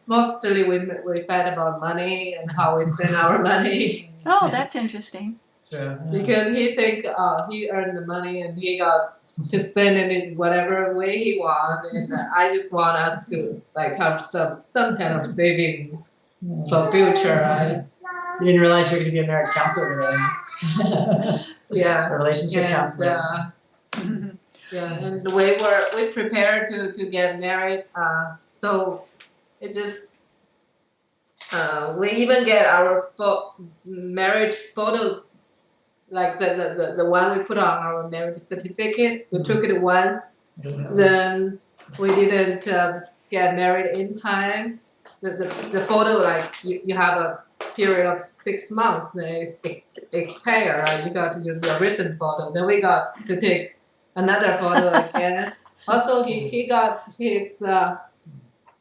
mostly we fight about money and how we spend our money. Oh, that's interesting. True. Yeah. Because he think he earned the money and he got to spend it in whatever way he wants, and I just want us to like have some kind of savings for future. Right? You didn't realize you were going to be a marriage counselor today. Yeah. A relationship counselor. And we prepared to get married. So it just we even get our marriage photo. Like the one we put on our marriage certificate, we took it once. Then we didn't get married in time. The photo, like you have a period of 6 months, then it's expire. Right? You got to use your recent photo. Then we got to take another photo again. Also, he got his. That's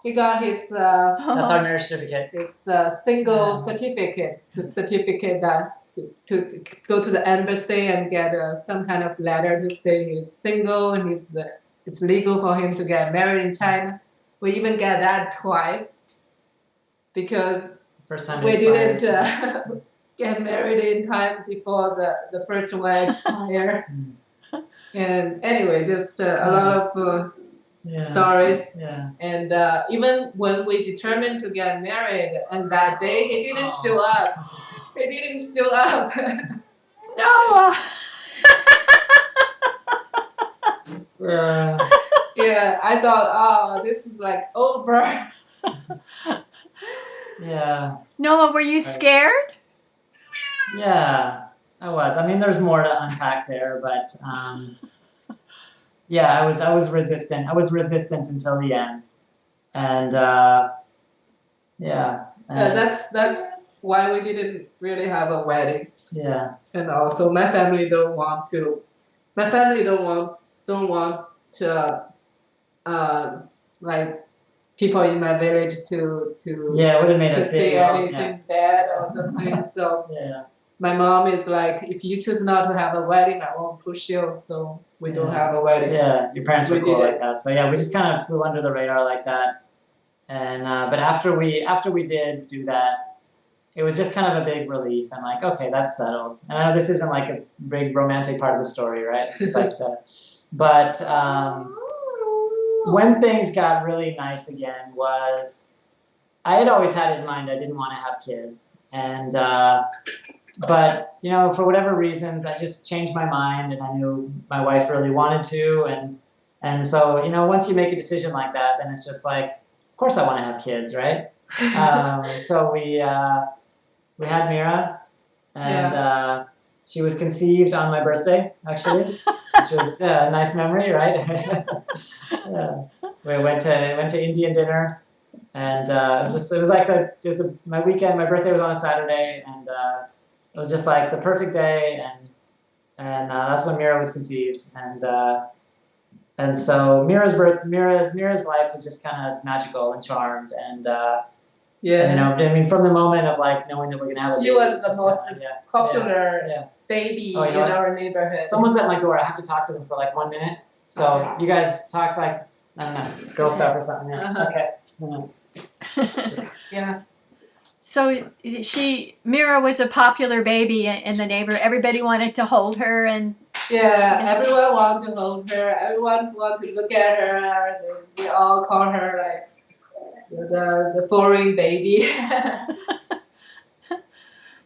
our marriage certificate. His single certificate to go to the embassy and get some kind of letter to say he's single and it's legal for him to get married in China. We even get that twice because first time we didn't get married in time before the first one expired. And anyway, just a lot of stories. Yeah. And even when we determined to get married, and that day he didn't show up. He didn't show up. Noah. Yeah, I thought, this is like over. Yeah. Noah, were you scared? Yeah, I was. I mean, there's more to unpack there, but yeah, I was resistant. I was resistant until the end, and that's why we didn't really have a wedding. Yeah. And also, my family don't want to. My family don't want to like people in my village to Yeah, it would have made a say big anything bad or something. So yeah. My mom is like, if you choose not to have a wedding, I won't push you. So we don't have a wedding. Yeah, your parents were cool did like that. So yeah, we just kind of flew under the radar like that. And but after we did do that, it was just kind of a big relief and like, okay, that's settled. And I know this isn't like a big romantic part of the story, right? It's like but when things got really nice again was, I had always had it in mind I didn't want to have kids, and but for whatever reasons I just changed my mind, and I knew my wife really wanted to, and so once you make a decision like that, then it's just like, of course I want to have kids, right? So we had Mira, and she was conceived on my birthday, actually, which was a nice memory, right? Yeah. We went to Indian dinner, and it was like my weekend. My birthday was on a Saturday, and it was just like the perfect day, and that's when Mira was conceived, and And so Mira's life was just kind of magical and charmed, and you know, I mean, from the moment of like knowing that we're gonna have a She baby, was it's the just most kinda, popular yeah. baby Oh, you in know what? our neighborhood. Someone's at my door. I have to talk to them for like 1 minute. So Okay. you guys talk like, I don't know, girl stuff or something. Yeah. Uh-huh. Okay. Yeah. So Mira was a popular baby in the neighborhood. Everybody wanted to hold her, and Yeah, everyone wants to hold her. Everyone wants to look at her. They all call her like the boring baby.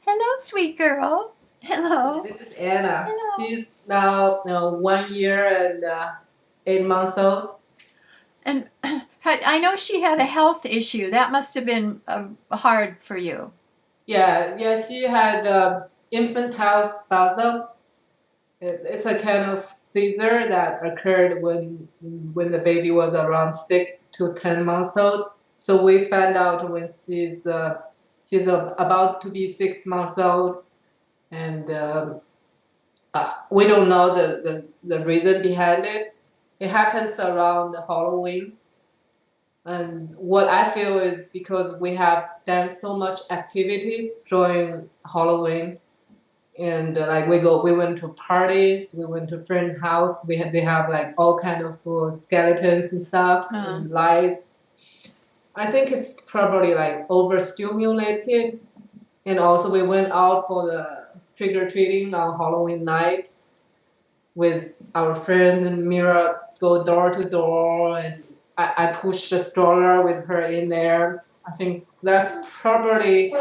hello, sweet girl. Hello. This is Anna. Hello. She's now 1 year and 8 months old. And I know she had a health issue. That must have been hard for you. Yeah, she had infantile spasm. It's a kind of seizure that occurred when the baby was around 6 to 10 months old. So we found out when she's about to be 6 months old, and we don't know the reason behind it. It happens around Halloween. And what I feel is because we have done so much activities during Halloween, and like we went to parties, we went to friend's house. They have like all kind of skeletons and stuff and lights. I think it's probably like overstimulated, and also we went out for the trick or treating on Halloween night with our friend, and Mira go door to door, and I pushed the stroller with her in there. I think that's probably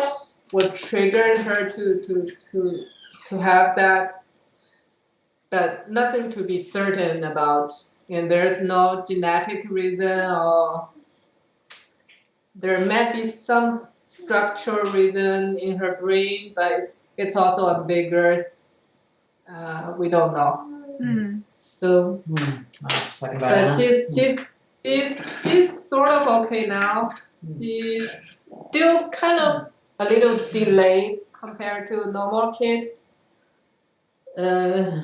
what triggered her to have that, but nothing to be certain about. And there's no genetic reason, or there might be some structural reason in her brain, but it's also a bigger. We don't know. Mm. So, but she's sort of okay now. She's still kind of a little delayed compared to normal kids. Yeah.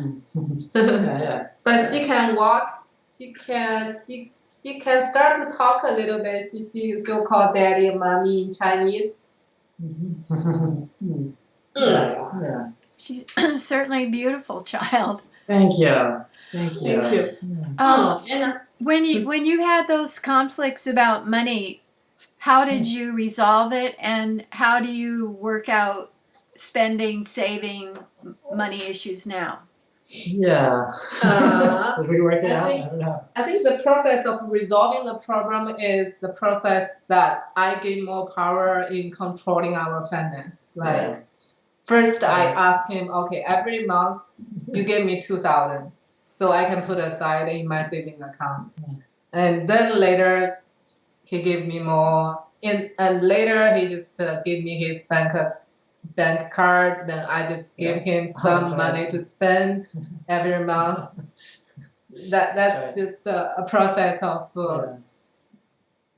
But she can walk. She can start to talk a little bit. She still call daddy and mommy in Chinese. Yeah. She's certainly a beautiful child. Thank you. Thank you. Thank you. Anna. When you had those conflicts about money, how did you resolve it, and how do you work out spending, saving, money issues now? Yeah. Did we work it out? I don't know. I think the process of resolving the problem is the process that I gain more power in controlling our finance. Like first, I ask him, okay, every month you give me 2,000, so I can put aside in my saving account, and then later he gave me more, and later he just gave me his bank card. Then I just give him some money to spend every month. That's just a process of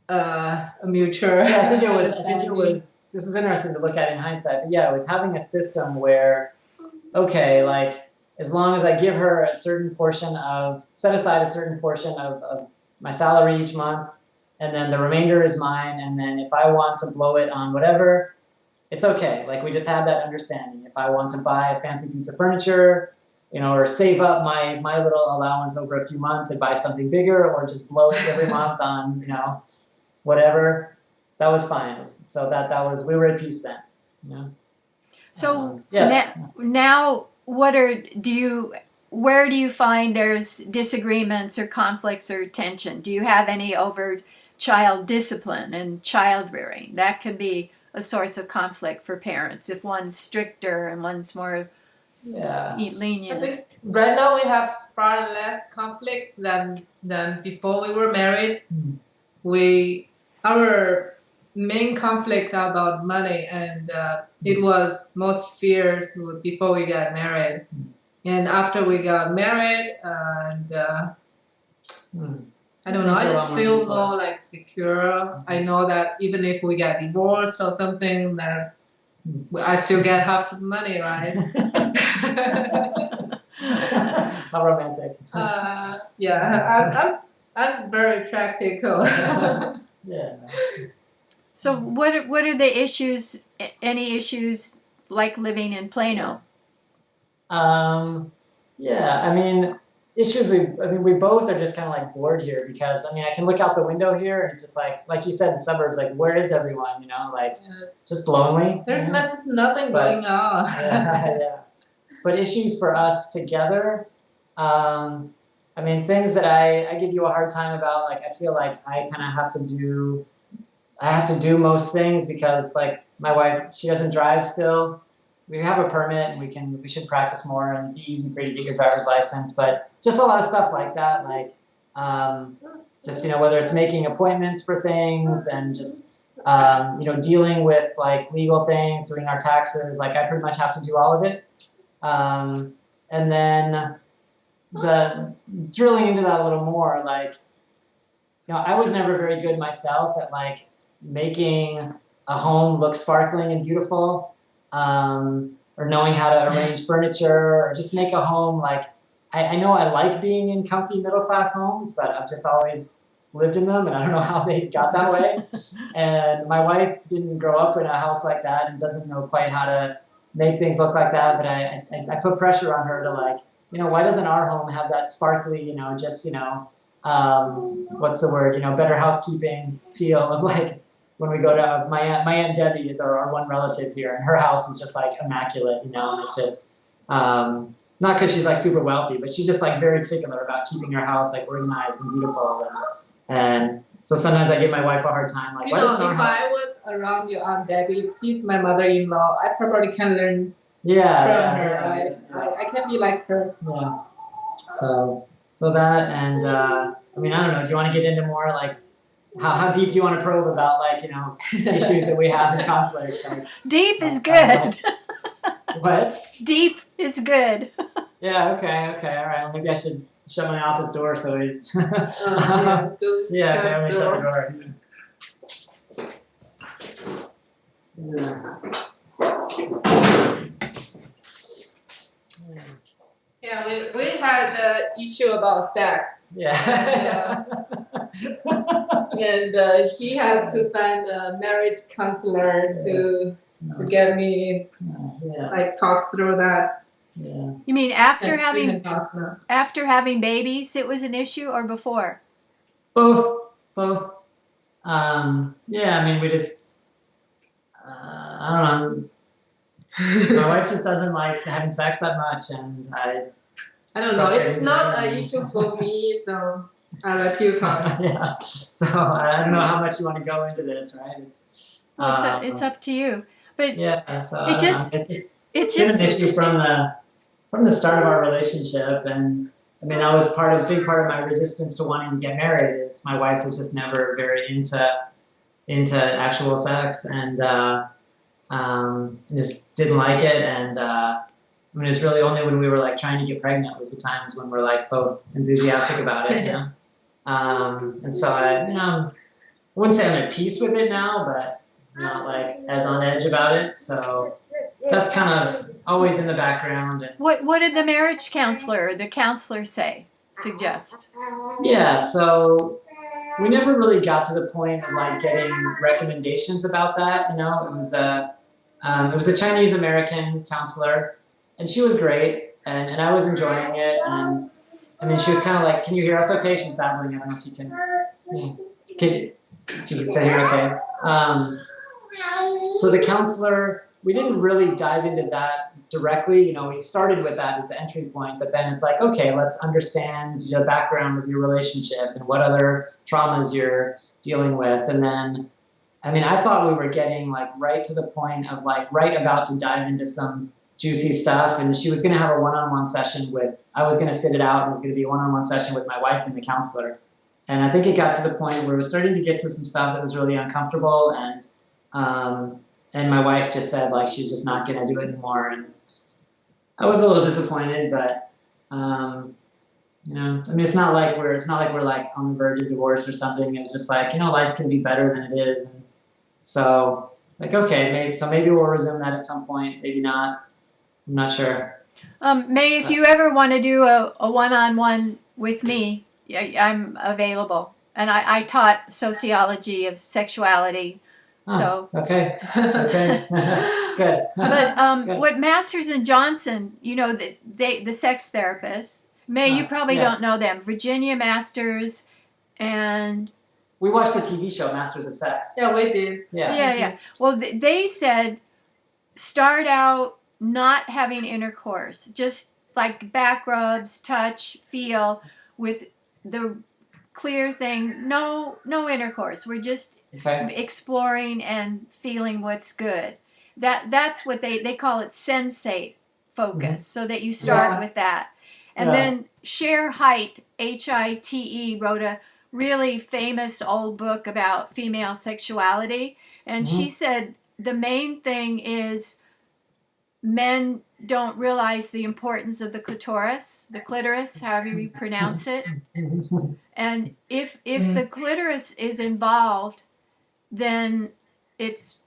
a mutual. Yeah, I think it was. This is interesting to look at in hindsight. But yeah, it was having a system where, okay, like as long as I give her a certain portion set aside a certain portion of my salary each month, and then the remainder is mine. And then if I want to blow it on whatever, it's okay. Like we just had that understanding. If I want to buy a fancy piece of furniture, or save up my little allowance over a few months and buy something bigger, or just blow it every month on, whatever, that was fine. So we were at peace then. So now where do you find there's disagreements or conflicts or tension? Do you have any over child discipline and child rearing? That could be a source of conflict for parents if one's stricter and one's more lenient. I think right now we have far less conflicts than before we were married. Our main conflict about money, and it was most fierce before we got married. And after we got married, and I don't know, I just feel more like secure. I know that even if we get divorced or something, that I still get half the money, right? How romantic. Yeah, I'm very practical. Yeah. So what are the issues? Any issues like living in Plano? Yeah, I mean, we both are just kind of like bored here because I mean, I can look out the window here and it's just like you said, the suburbs, like where is everyone, you know, like just lonely. There's you know? nothing going on. Yeah. But issues for us together, I mean, things that I give you a hard time about, like I feel like I kind of have to do most things because like my wife, she doesn't drive still. We have a permit and we should practice more and it'd be easy for you to get your driver's license, but just a lot of stuff like that, like just, you know, whether it's making appointments for things and just, you know, dealing with like legal things, doing our taxes, like I pretty much have to do all of it. And then the drilling into that a little more, like, you know, I was never very good myself at like making a home look sparkling and beautiful, or knowing how to arrange furniture or just make a home. Like, I know I like being in comfy middle class homes, but I've just always lived in them and I don't know how they got that way. And my wife didn't grow up in a house like that and doesn't know quite how to make things look like that. But I put pressure on her to like, you know, why doesn't our home have that sparkly, you know, just, you know, what's the word, you know, better housekeeping feel of like when we go to my aunt Debbie is our one relative here and her house is just like immaculate, you know, and it's just not because she's like super wealthy, but she's just like very particular about keeping her house like organized and beautiful, and so sometimes I give my wife a hard time, like, You why know, doesn't our if house? I was around your Aunt Debbie, she's my mother-in-law, I probably can learn Yeah, from her. I can be like her. Yeah. So that, and I mean, I don't know. Do you want to get into more like how deep do you want to probe about like, you know, issues that we have and conflicts? Like, Deep is good. what? Deep is good. Yeah. Okay. All right. Well, maybe I should shut my office door so we. Yeah. Okay. Let me shut the door. Yeah, we had the issue about sex. Yeah. And he has to find a marriage counselor to get me like talk through that. Yeah. You mean after having having babies, it was an issue, or before? Both. Yeah. I mean, we just. I don't know. My wife just doesn't like having sex that much, and I don't know. It's not an issue for me, so I'll let you talk. Yeah. So I don't know how much you want to go into this, right? It's it's up to you. But yeah. So it's been an issue from the start of our relationship, and I mean that was a big part of my resistance to wanting to get married. Is my wife was just never very into actual sex, and just didn't like it. And I mean, it's really only when we were like trying to get pregnant was the times when we're like both enthusiastic about it, you know. And so I wouldn't say I'm at peace with it now, but not like as on edge about it. So that's kind of always in the background. And what did the marriage counselor or the counselor suggest? yeah, so we never really got to the point of like getting recommendations about that. You know, it was a Chinese American counselor, and she was great, and I was enjoying it. And I mean, she was kind of like, "Can you hear us? Okay?" She's babbling. I don't know if you can. She can stay here, okay? So the counselor, we didn't really dive into that directly. You know, we started with that as the entry point, but then it's like, okay, let's understand the background of your relationship and what other traumas you're dealing with. And then, I mean, I thought we were getting like right to the point of like right about to dive into some juicy stuff. And she was going to have a one-on-one session I was going to sit it out. It was going to be a one-on-one session with my wife and the counselor. And I think it got to the point where it was starting to get to some stuff that was really uncomfortable. And my wife just said like she's just not going to do it anymore. And I was a little disappointed, but you know, I mean, it's not like we're like on the verge of divorce or something. It's just like, you know, life can be better than it is. And so it's like, okay, maybe we'll resume that at some point. Maybe not. I'm not sure. May, if you ever want to do a one-on-one with me, I'm available. And I taught sociology of sexuality. So okay, okay, good. But Good. what Masters and Johnson, the sex therapists, May, you probably Yeah. don't know them. Virginia Masters and We watched the TV show Masters of Sex. Yeah, we did. yeah. Well, they said start out not having intercourse, just like back rubs, touch, feel, with the clear thing. No intercourse. We're just Okay. exploring and feeling what's good. That's what they call it, sensate focus, so that you start with that. And then Cher Hite, Hite, wrote a really famous old book about female sexuality, and she said the main thing is men don't realize the importance of the clitoris, however you pronounce it. And if the clitoris is involved, then it's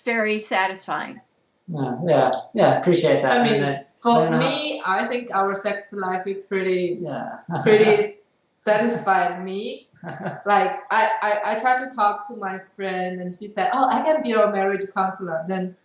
very satisfying. Yeah, appreciate that. I mean, I for know. me, I think our sex life is pretty Yeah. satisfied me. Like I try to talk to my friend and she said, "Oh, I can be your marriage counselor." Then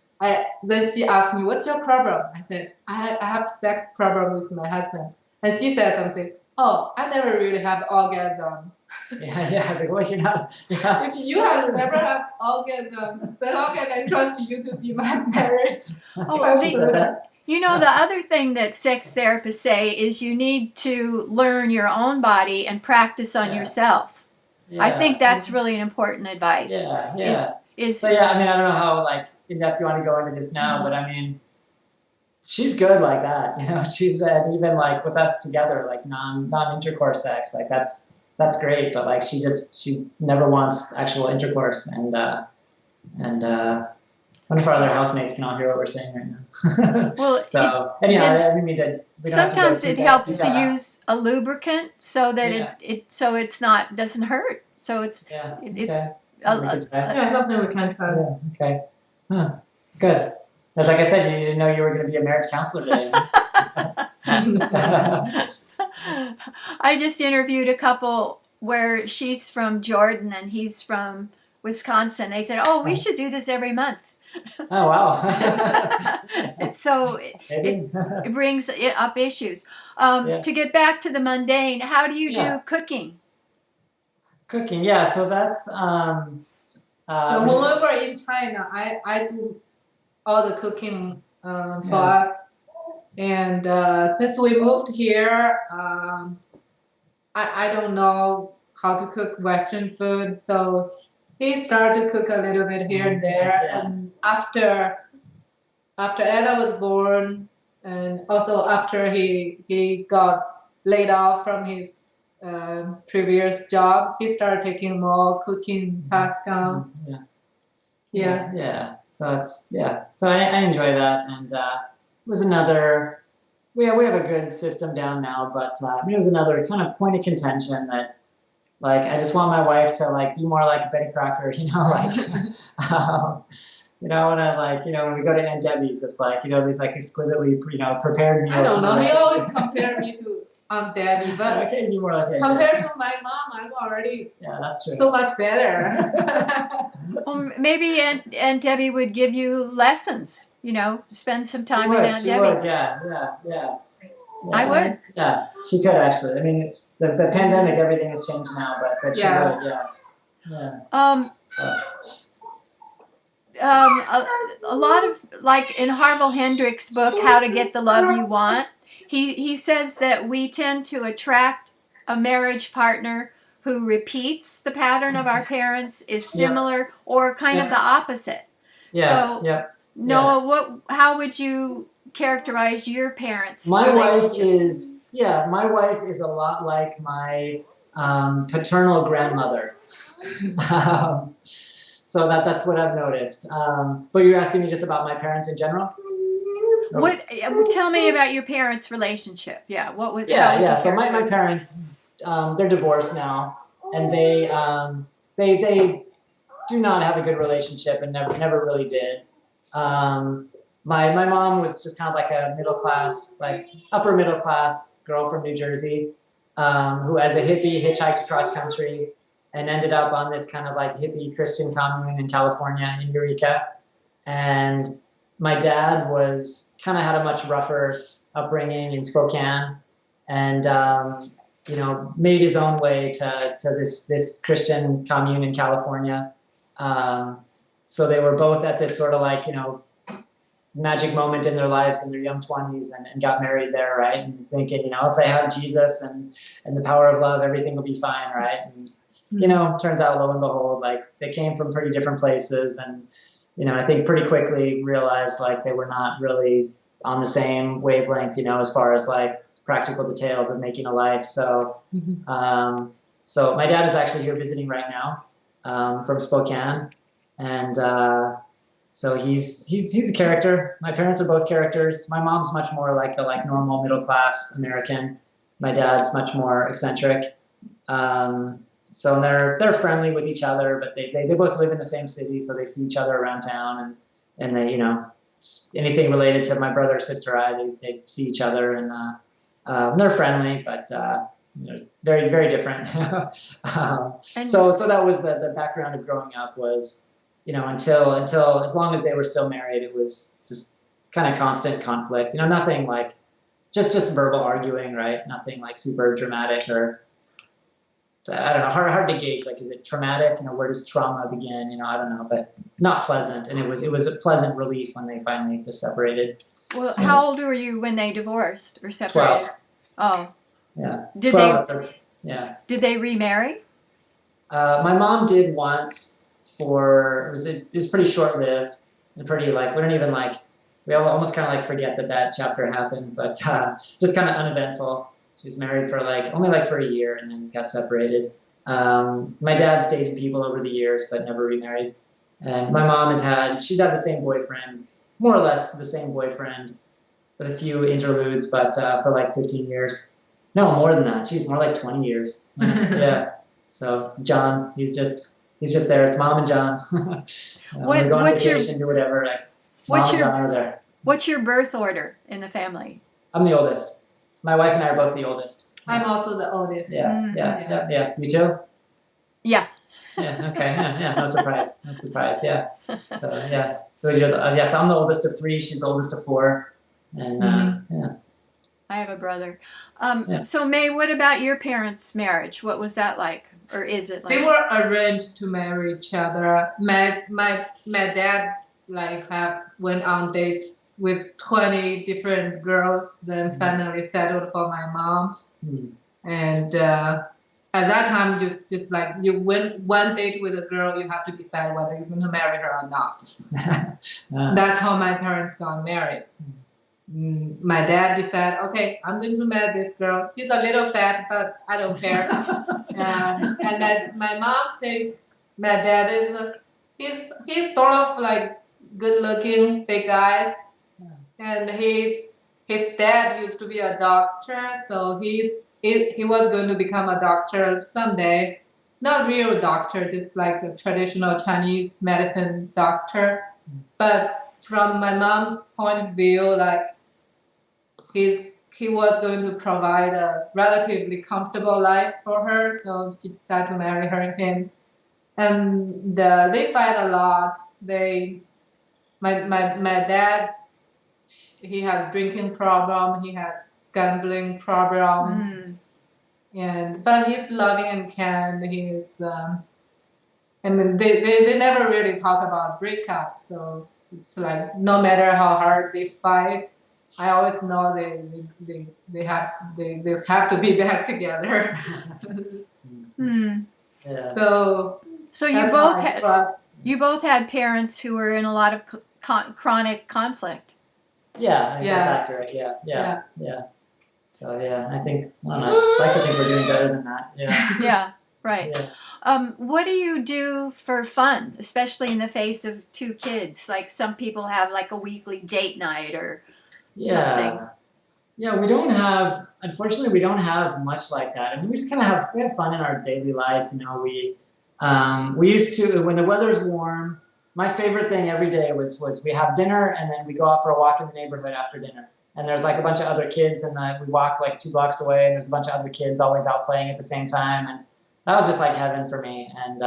she asked me, "What's your problem?" I said, I have sex problem with my husband. And she said something, "Oh, I never really have orgasm." Yeah. It's like, well, you're not. Yeah. If you have never had orgasm, then how can I trust you to be my marriage counselor? The other thing that sex therapists say is you need to learn your own body and practice on yourself. I think that's really an important advice. Yeah. So I mean, I don't know how in depth you want to go into this now, but I mean, she's good like that. She's even with us together, non-intercourse sex, that's great. But she never wants actual intercourse, and one of our other housemates can all hear what we're saying right now. Well, so anyhow, we don't have to go sometimes it too helps deep. to use a lubricant so that it's not doesn't hurt. So it's Something we can try. Yeah, okay. Huh. Good. Like I said, you didn't know you were going to be a marriage counselor today. I just interviewed a couple where she's from Jordan and he's from Wisconsin. They said, "Oh, we should do this every month." Oh, wow. It brings up issues. To get back to the mundane, how do you do cooking? Cooking, yeah. So that's. So when we were in China, I do all the cooking for us, and since we moved here, I don't know how to cook Western food, so he started to cook a little bit here and there. And after Anna was born, and also after he got laid off from his previous job, he started taking more cooking tasks on. Yeah. So So I enjoy that, and it was another. We have a good system down now, but it was another kind of point of contention that, I just want my wife to be more like a Betty Crocker, when we go to Aunt Debbie's, it's these exquisitely prepared meals. I don't know. He always compared me to Aunt Debbie, but okay, be more like Aunt compared Debbie. to my mom, I'm already that's true. so much better. Well, maybe Aunt Debbie would give you lessons. Spend some time with Aunt Debbie. Would, yeah. I would. Yeah, she could actually. I mean, the pandemic, everything has changed now, but she would, yeah. A lot of in Harville Hendricks' book, How to Get the Love You Want, he says that we tend to attract a marriage partner who repeats the pattern of our parents, is similar, or kind of the opposite. Noah, how would you characterize your parents' relationship? My wife is a lot like my paternal grandmother. So that's what I've noticed. But you're asking me just about my parents in general? Tell me about your parents' relationship. Yeah, what was? So my parents, they're divorced now, and they do not have a good relationship, and never really did. my mom was just kind of like a middle class, like upper middle class girl from New Jersey, who as a hippie hitchhiked across country and ended up on this kind of like hippie Christian commune in California in Eureka. And my dad was kind of had a much rougher upbringing in Spokane, and made his own way to this Christian commune in California. So they were both at this sort of like magic moment in their lives in their young 20s, and got married there, right? And thinking, if they have Jesus and the power of love, everything will be fine, right? And turns out, lo and behold, like they came from pretty different places, and I think pretty quickly realized like they were not really on the same wavelength, as far as like practical details of making a life. So, so my dad is actually here visiting right now, from Spokane, and so he's a character. My parents are both characters. My mom's much more like the normal middle class American. My dad's much more eccentric. So they're friendly with each other, but they both live in the same city, so they see each other around town, and they just anything related to my brother, sister, they see each other, and they're friendly, but very, very different. So that was the background of growing up was. Until as long as they were still married, it was just kind of constant conflict. Nothing like just verbal arguing, right? Nothing like super dramatic or I don't know, hard to gauge. Like, is it traumatic? Where does trauma begin? I don't know, but not pleasant. And it was a pleasant relief when they finally just separated. Well, so, how old were you when they divorced or separated? 12. Oh, yeah. Did 12 they? 13, yeah. Did they remarry? My mom did once. It was pretty short lived and pretty we don't even we almost kind of forget that chapter happened, but just kind of uneventful. She was married for only for a year and then got separated. My dad's dated people over the years but never remarried, and my mom she's had the same boyfriend, more or less the same boyfriend, with a few interludes, but for 15 years. No, more than that. She's more like 20 years. Yeah. So it's John. He's just there. It's Mom and John. We go on vacation, do whatever. Mom and John are there. What's your birth order in the family? I'm the oldest. My wife and I are both the oldest. I'm also the oldest. Yeah. You too? Yeah. Yeah. Okay. Yeah. No surprise. Yeah. So yeah. So so I'm the oldest of 3. She's the oldest of 4. And yeah. I have a brother. So May, what about your parents' marriage? What was that like? Or is it like? They were arranged to marry each other. My dad went on dates with 20 different girls, then finally settled for my mom. And at that time, just you went one date with a girl, you have to decide whether you're going to marry her or not. That's how my parents got married. My dad decided, okay, I'm going to marry this girl. She's a little fat, but I don't care. And then my mom thinks my dad he's sort of good looking, big eyes, and his dad used to be a doctor, so he was going to become a doctor someday. Not real doctor, just like a traditional Chinese medicine doctor. But from my mom's point of view, he was going to provide a relatively comfortable life for her, so she decided to marry him. And they fight a lot. My dad, he has drinking problem, he has gambling problem, but he's loving and kind. He's they never really talk about breakup, so it's no matter how hard they fight, I always know they have to be back together. Yeah. So you both had parents who were in a lot of chronic conflict. Yeah, I think that's accurate. Yeah. So yeah, I think I don't know. I'd like to think we're doing better than that. Yeah. Yeah. Right. Yeah. What do you do for fun, especially in the face of 2 kids? Like some people have a weekly date night or something. Yeah, unfortunately, we don't have much like that. I mean, we just kind of we have fun in our daily life. We used to, when the weather's warm, my favorite thing every day was we have dinner and then we go out for a walk in the neighborhood after dinner. And there's like a bunch of other kids, and we walk like 2 blocks away, and there's a bunch of other kids always out playing at the same time, and that was just like heaven for me. And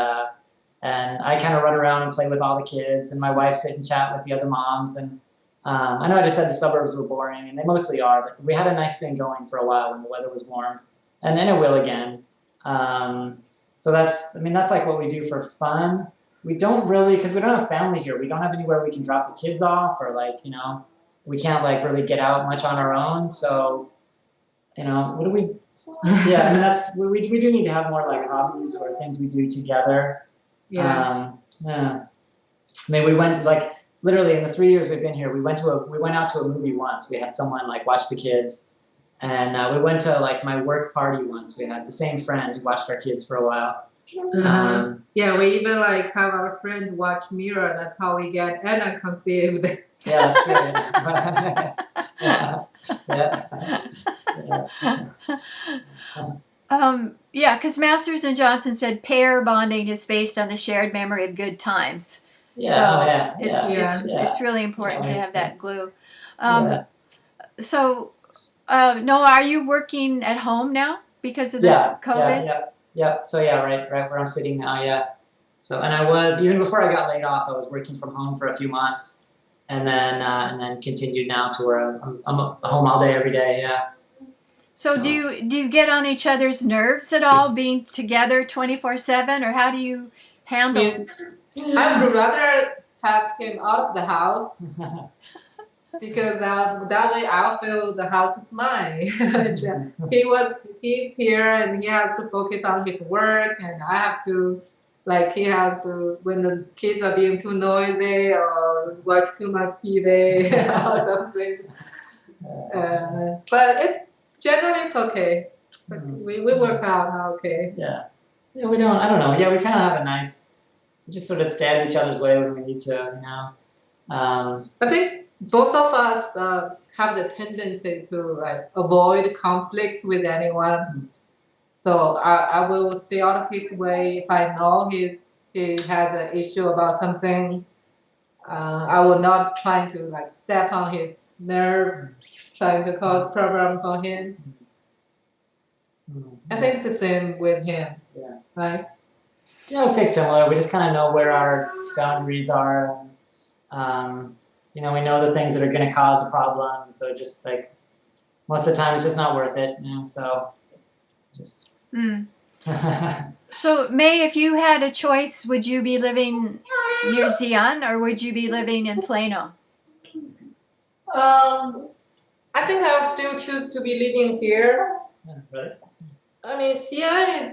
I kind of run around and play with all the kids, and my wife sit and chat with the other moms. And I know I just said the suburbs were boring, and they mostly are, but we had a nice thing going for a while when the weather was warm, and then it will again. So that's like what we do for fun. We don't really, because we don't have family here. We don't have anywhere we can drop the kids off, or like, we can't like really get out much on our own. So, what do we? Yeah, I mean we do need to have more like hobbies or things we do together. Yeah. Yeah. I mean, we went like literally in the 3 years we've been here. We went out to a movie once. We had someone like watch the kids, and we went to like my work party once. We had the same friend who watched our kids for a while. Yeah, we even like have our friends watch Mirror. That's how we get Anna conceived. Yeah, that's true. Yeah, because Masters and Johnson said pair bonding is based on the shared memory of good times. It's really important to have that glue. So, Noah, are you working at home now because of the COVID? Yeah. So right where I'm sitting now. Yeah. So, and I was, even before I got laid off, I was working from home for a few months, and then continued now to where I'm home all day every day. Yeah. So do you get on each other's nerves at all, being together 24/7, or how do you handle? I would rather have him out of the house because that way I'll feel the house is mine. He's here and he has to focus on his work, and I have to. Like he has to, when the kids are being too noisy or watch too much TV or something. But generally it's okay. We work out now, okay. Yeah, we don't, I don't know. Yeah, we kind of have we just sort of stay out of each other's way when we need to, I think both of us have the tendency to like avoid conflicts with anyone. So I will stay out of his way if I know he has an issue about something. I will not try to like step on his nerve, trying to cause problems for him. I think it's the same with him. Yeah. Right? Yeah, I would say similar. We just kind of know where our boundaries are. We know the things that are going to cause the problem. So just like most of the time, it's just not worth it. So just. So, May, if you had a choice, would you be living near Xian or would you be living in Plano? I think I'll still choose to be living here. Yeah, right. I mean, Xian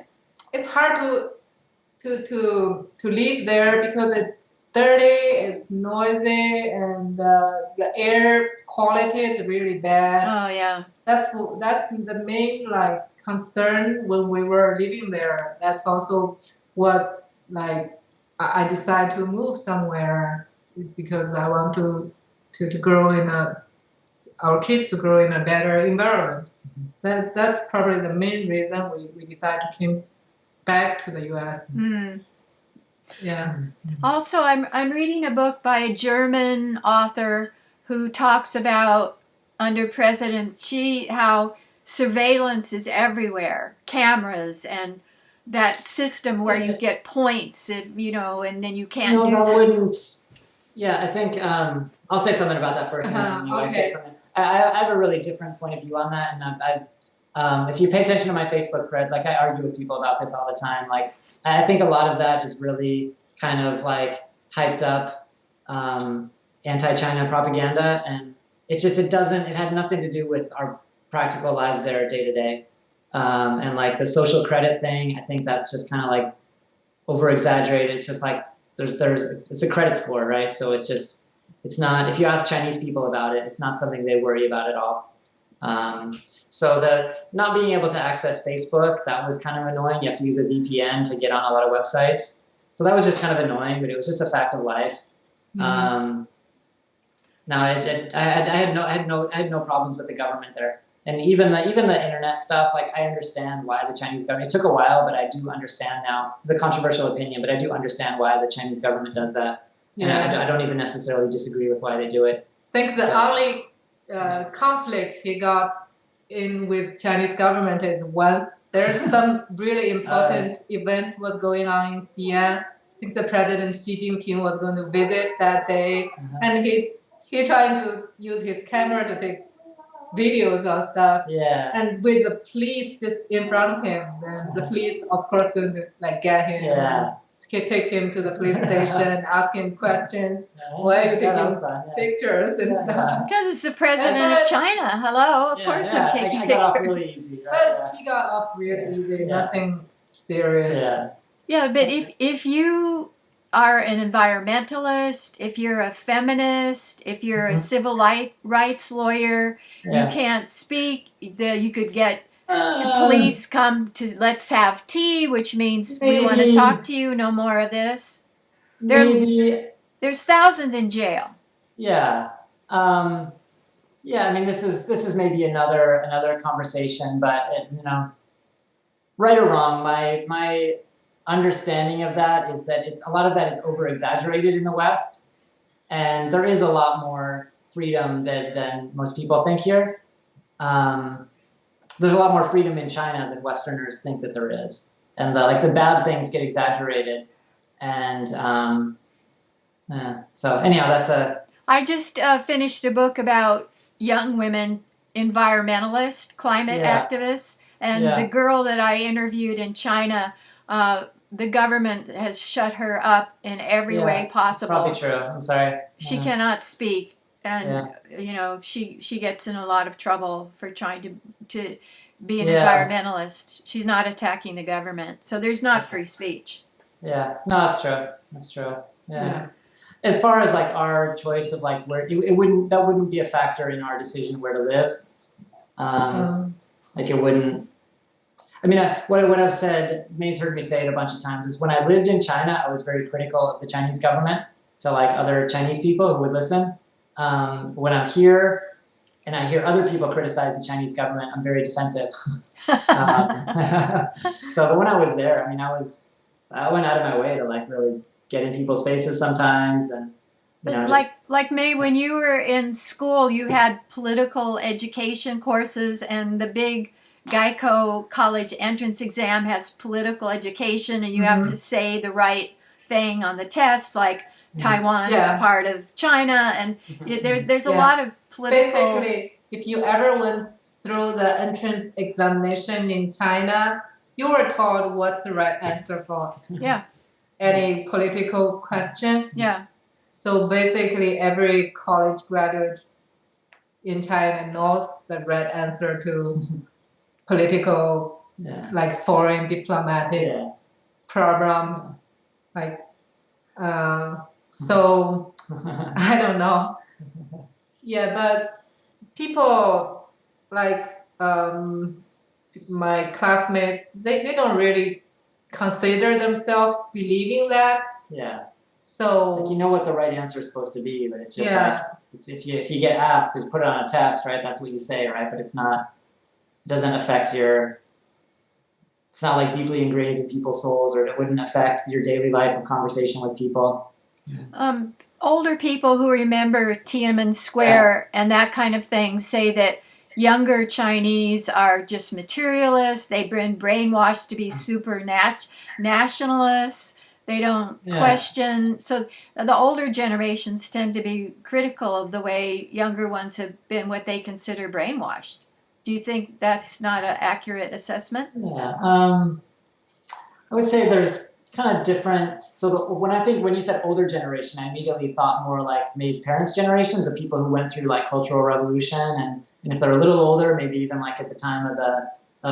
it's hard to live there because it's dirty, it's noisy, and the air quality is really bad. Oh yeah. That's the main like concern when we were living there. That's also what like I decided to move somewhere because I want to grow our kids to grow in a better environment. That's probably the main reason we decided to come back to the U.S. Yeah. Also, I'm reading a book by a German author who talks about under President Xi how surveillance is everywhere, cameras and that system where you get points, and then you can't do. Yeah, I think I'll say something about that first. And then say something. I have a really different point of view on that, and if you pay attention to my Facebook threads, like I argue with people about this all the time. Like I think a lot of that is really kind of like hyped up anti-China propaganda, and it had nothing to do with our practical lives there day to day. And like the social credit thing, I think that's just kind of like over exaggerated. It's just like it's a credit score, right? So it's not, if you ask Chinese people about it, it's not something they worry about at all. So the not being able to access Facebook, that was kind of annoying. You have to use a VPN to get on a lot of websites. So that was just kind of annoying, but it was just a fact of life. No, I had no problems with the government there, and even the internet stuff. Like I understand why the Chinese government. It took a while, but I do understand now. It's a controversial opinion, but I do understand why the Chinese government does that. And I don't even necessarily disagree with why they do it. I think the only conflict he got in with Chinese government is once there's some really important event was going on in Xian. I think the President Xi Jinping was going to visit that day, and he tried to use his camera to take videos and stuff. Yeah. And with the police just in front of him, then the police, of course, going to like get him. Yeah. Take him to the police station, ask him questions. Why are you taking pictures and stuff? Because it's the president of China. Hello, of course I'm taking pictures. Got off really easy, right? But he got off really easy. Nothing serious. Yeah, but if you are an environmentalist, if you're a feminist, if you're a civil rights lawyer, you can't speak. You could get police come to let's have tea, which means we want to talk to you. No more of this. There's thousands in jail. Yeah. I mean, this is maybe another conversation, but right or wrong, my understanding of that is that a lot of that is over exaggerated in the West, and there is a lot more freedom than most people think here. There's a lot more freedom in China than Westerners think that there is, and the bad things get exaggerated, and so anyhow, that's I just finished a book about young women environmentalists, climate activists, and the girl that I interviewed in China, the government has shut her up in every way possible. Probably true. I'm sorry. She cannot speak. And she gets in a lot of trouble for trying to be an environmentalist. She's not attacking the government, so there's not free speech. Yeah, no, that's true. That's true. Yeah. As far as like our choice of like where it wouldn't be a factor in our decision where to live. Like it wouldn't. I mean, what I've said, May's heard me say it a bunch of times, is when I lived in China, I was very critical of the Chinese government to like other Chinese people who would listen. When I'm here and I hear other people criticize the Chinese government, I'm very defensive. But when I was there, I mean, I went out of my way to like really get in people's faces sometimes, and like May, when you were in school, you had political education courses, and the big Geico college entrance exam has political education, and you have to say the right thing on the test, like Taiwan is part of China, and there's a lot of political. Basically, if you ever went through the entrance examination in China, you were told what's the right answer for any political question. Yeah. So basically, every college graduate in China knows the right answer to political, like foreign diplomatic problems, like. So I don't know. Yeah, but people like my classmates, they don't really consider themselves believing that. Yeah. So like you know what the right answer is supposed to be, but it's just like it's if you get asked, you put it on a test, right? That's what you say, right? But it's not. It doesn't affect your. It's not like deeply ingrained in people's souls, or it wouldn't affect your daily life of conversation with people. Older people who remember Tiananmen Square and that kind of thing say that younger Chinese are just materialists. They've been brainwashed to be super nationalists. They don't question. So the older generations tend to be critical of the way younger ones have been what they consider brainwashed. Do you think that's not an accurate assessment? Yeah. I would say there's kind of different. So when you said older generation, I immediately thought more like May's parents' generations, of people who went through like Cultural Revolution, and if they're a little older, maybe even like at the time of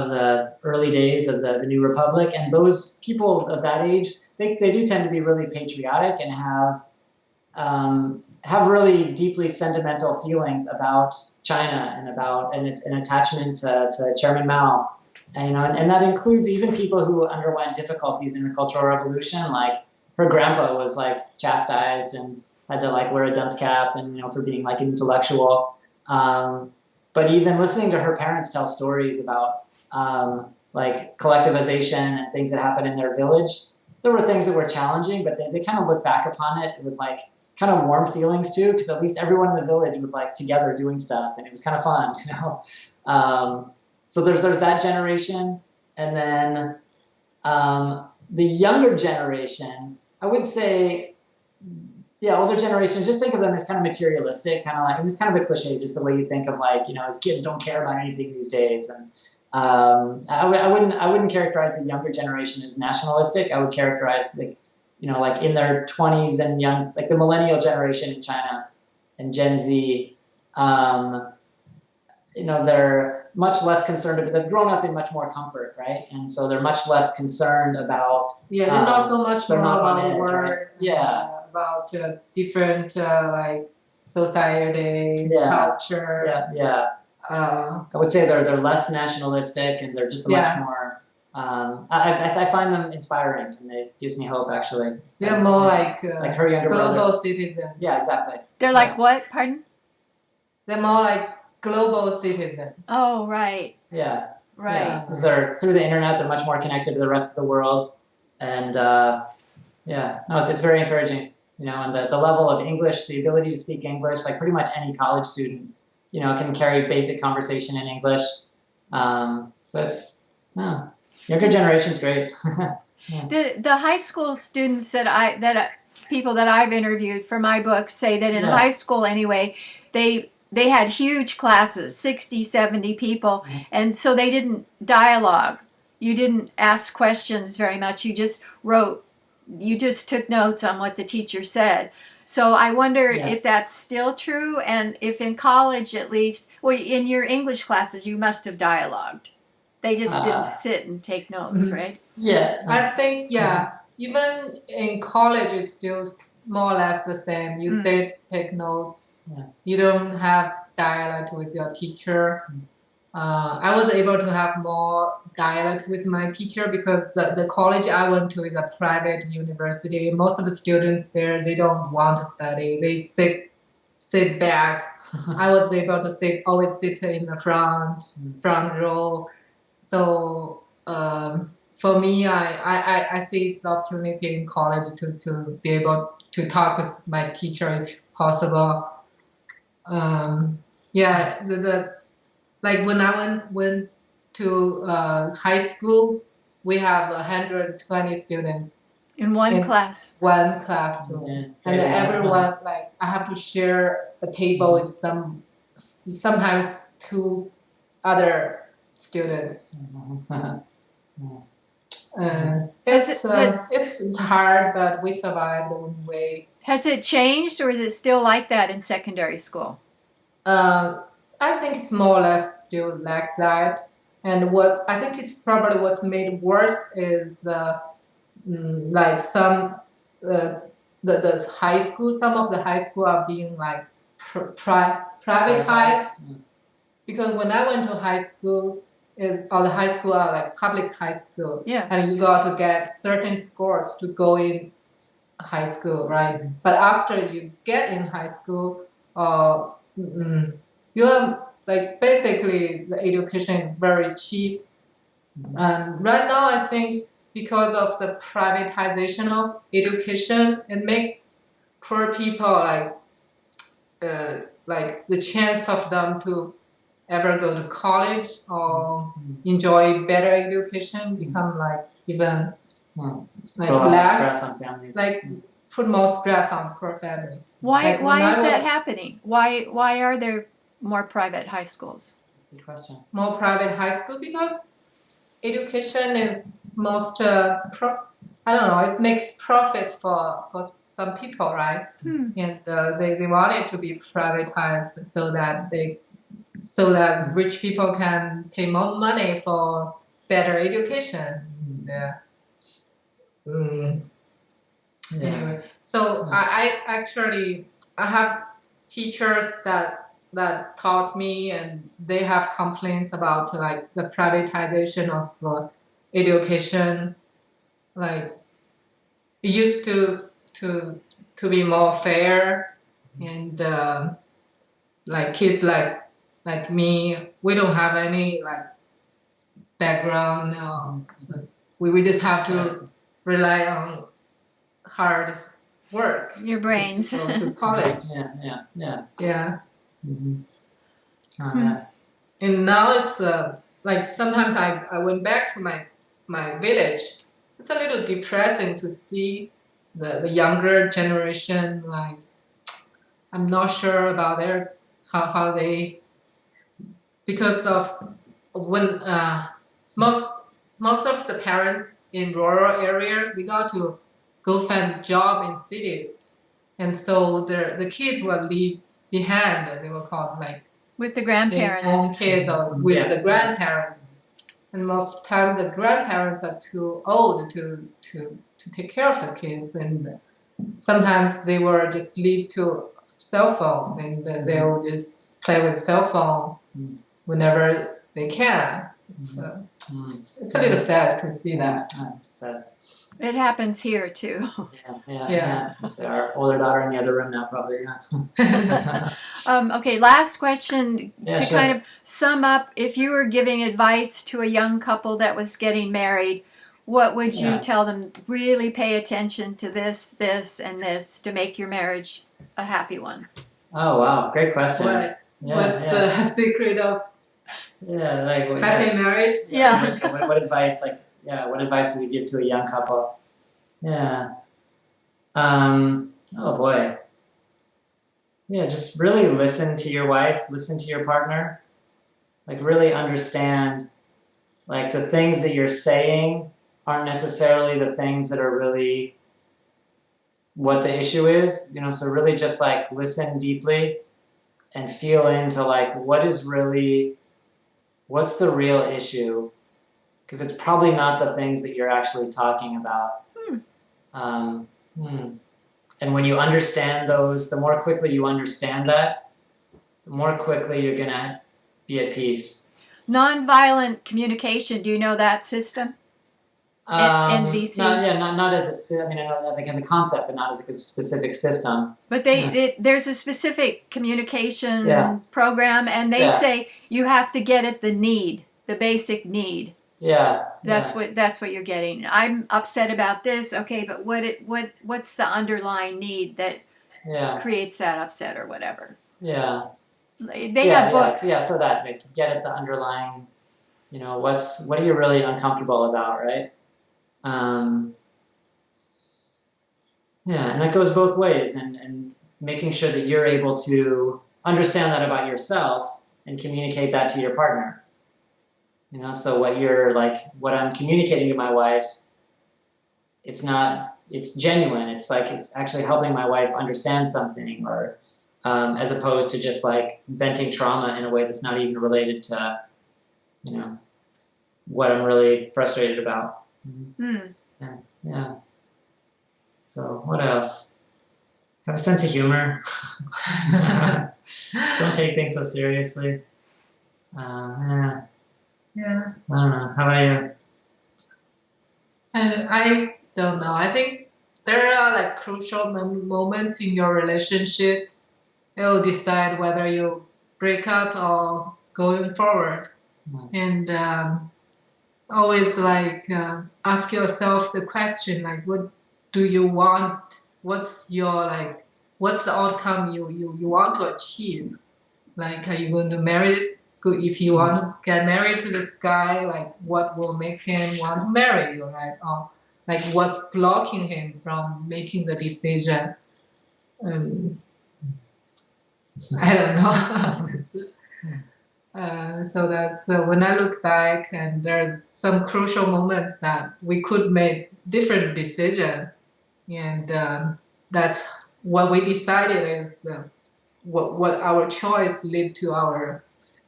the early days of the New Republic. And those people of that age, they do tend to be really patriotic and have really deeply sentimental feelings about China and about an attachment to Chairman Mao. And that includes even people who underwent difficulties in the Cultural Revolution. Like her grandpa was like chastised and had to like wear a dunce cap and for being like an intellectual. But even listening to her parents tell stories about like collectivization and things that happen in their village, there were things that were challenging, but they kind of look back upon it with like kind of warm feelings too, because at least everyone in the village was like together doing stuff, and it was kind of fun, you know. So there's that generation, and then the younger generation, I would say, yeah, older generation, just think of them as kind of materialistic, kind of like, it's kind of a cliche, just the way you think of like, you know, as kids don't care about anything these days. And I wouldn't characterize the younger generation as nationalistic. I would characterize like, you know, like in their 20s and young, like the millennial generation in China and Gen Z, you know, they're much less concerned, but they've grown up in much more comfort, right? And so they're much less concerned about. Yeah, they're not so much more about edge, work. right? Yeah. About different like society, Yeah. culture. Yeah. I would say they're less nationalistic, and they're just much more. I find them inspiring, and it gives me hope. Actually, they're more like her younger global brother. citizens. Yeah, exactly. They're like what? Pardon? They're more like global citizens. Oh, right. Yeah. Right. Yeah. 'Cause they're through the internet. They're much more connected to the rest of the world, and yeah, no, it's very encouraging. You know, and the level of English, the ability to speak English, like pretty much any college student, you know, can carry basic conversation in English. So it's younger generation's great. Yeah. The high school students people that I've interviewed for my book say that in high school anyway, they had huge classes, 60, 70 people, and so they didn't dialogue. You didn't ask questions very much. You just wrote. You just took notes on what the teacher said. So I wonder if that's still true, and if in college at least, well, in your English classes, you must have dialogued. They just didn't sit and take notes, right? Yeah. I think, even in college, it's still more or less the same. You sit, take notes. Yeah. You don't have dialogue with your teacher. I was able to have more dialogue with my teacher because the college I went to is a private university. Most of the students there, they don't want to study. They sit back. I was able to always sit in the front row. So for me, I see the opportunity in college to be able to talk with my teacher if possible. Like when I went to high school, we have 120 students in one classroom, and everyone I have to share a table with sometimes two other students. It's hard, but we survived the way. Has it changed, or is it still like that in secondary school? I think it's more or less still like that. And what I think it's probably what's made worse is like some the high school. Some of the high school are being like privatized. Because when I went to high school, all the high school are like public high school. Yeah. And you got to get certain scores to go in high school, right? But after you get in high school, you have like basically the education is very cheap. And right now I think because of the privatization of education, it makes poor people like the chance of them to ever go to college or enjoy better education become like even like less stress on families. Like put more stress on poor family. Why is that happening? Why are there more private high schools? Good question. More private high school because education is most I don't know, it makes profit for some people, right? And they want it to be privatized so that rich people can pay more money for better education. Anyway, so I have teachers that taught me, and they have complaints about like the privatization of education. Like it used to be more fair, and like kids like me, we don't have any like background. So we just have to rely on hard work Your brains. to go to college. Yeah. Mm-hmm. Yeah. And now it's like sometimes I went back to my village. It's a little depressing to see the younger generation. Like I'm not sure about their how they, because of when most of the parents in rural area, they got to go find a job in cities, and so the kids will leave behind. They were called like With the grandparents. stay-at-home kids or with the grandparents, and most time the grandparents are too old to take care of the kids, and sometimes they will just leave to cell phone, and they will just play with cell phone whenever they can. It's a little sad to see that. Sad. It happens here too. Yeah. So our older daughter in the other room now, probably. Okay, last question to Sure. kind of sum up. If you were giving advice to a young couple that was getting married, what would you tell them? Really pay attention to this, and this to make your marriage a happy one. Oh wow, great question. What's the secret of happy marriage? Yeah. What advice? What advice would you give to a young couple? Yeah. Oh boy. Yeah, just really listen to your wife, listen to your partner. Like really understand, like the things that you're saying aren't necessarily the things that are really what the issue is. So really just like listen deeply and feel into like what's the real issue? Because it's probably not the things that you're actually talking about. And when you understand those, the more quickly you understand that, the more quickly you're going to be at peace. Nonviolent communication, do you know that system? NVC? Not as a concept, but not as a specific system. But there's a specific communication program, and they say you have to get at the basic need. That's what you're getting. I'm upset about this. Okay, but what's the underlying need that creates that upset or whatever? They have books. So that get at the underlying. What are you really uncomfortable about, right? And that goes both ways, and making sure that you're able to understand that about yourself and communicate that to your partner. So what I'm communicating to my wife, it's genuine. It's actually helping my wife understand something, or as opposed to just like venting trauma in a way that's not even related to, what I'm really frustrated about. Yeah. So what else? Have a sense of humor. Don't take things so seriously. I don't know. How about you? And I don't know. I think there are like crucial moments in your relationship. It will decide whether you break up or going forward. And always ask yourself the question, like, what do you want? What's the outcome you want to achieve? Like, are you going to marry this? If you want to get married to this guy, like, what will make him want to marry you, right? Or like, what's blocking him from making the decision? I don't know. So that's when I look back, and there's some crucial moments that we could make different decisions, and that's what we decided is what our choice led to our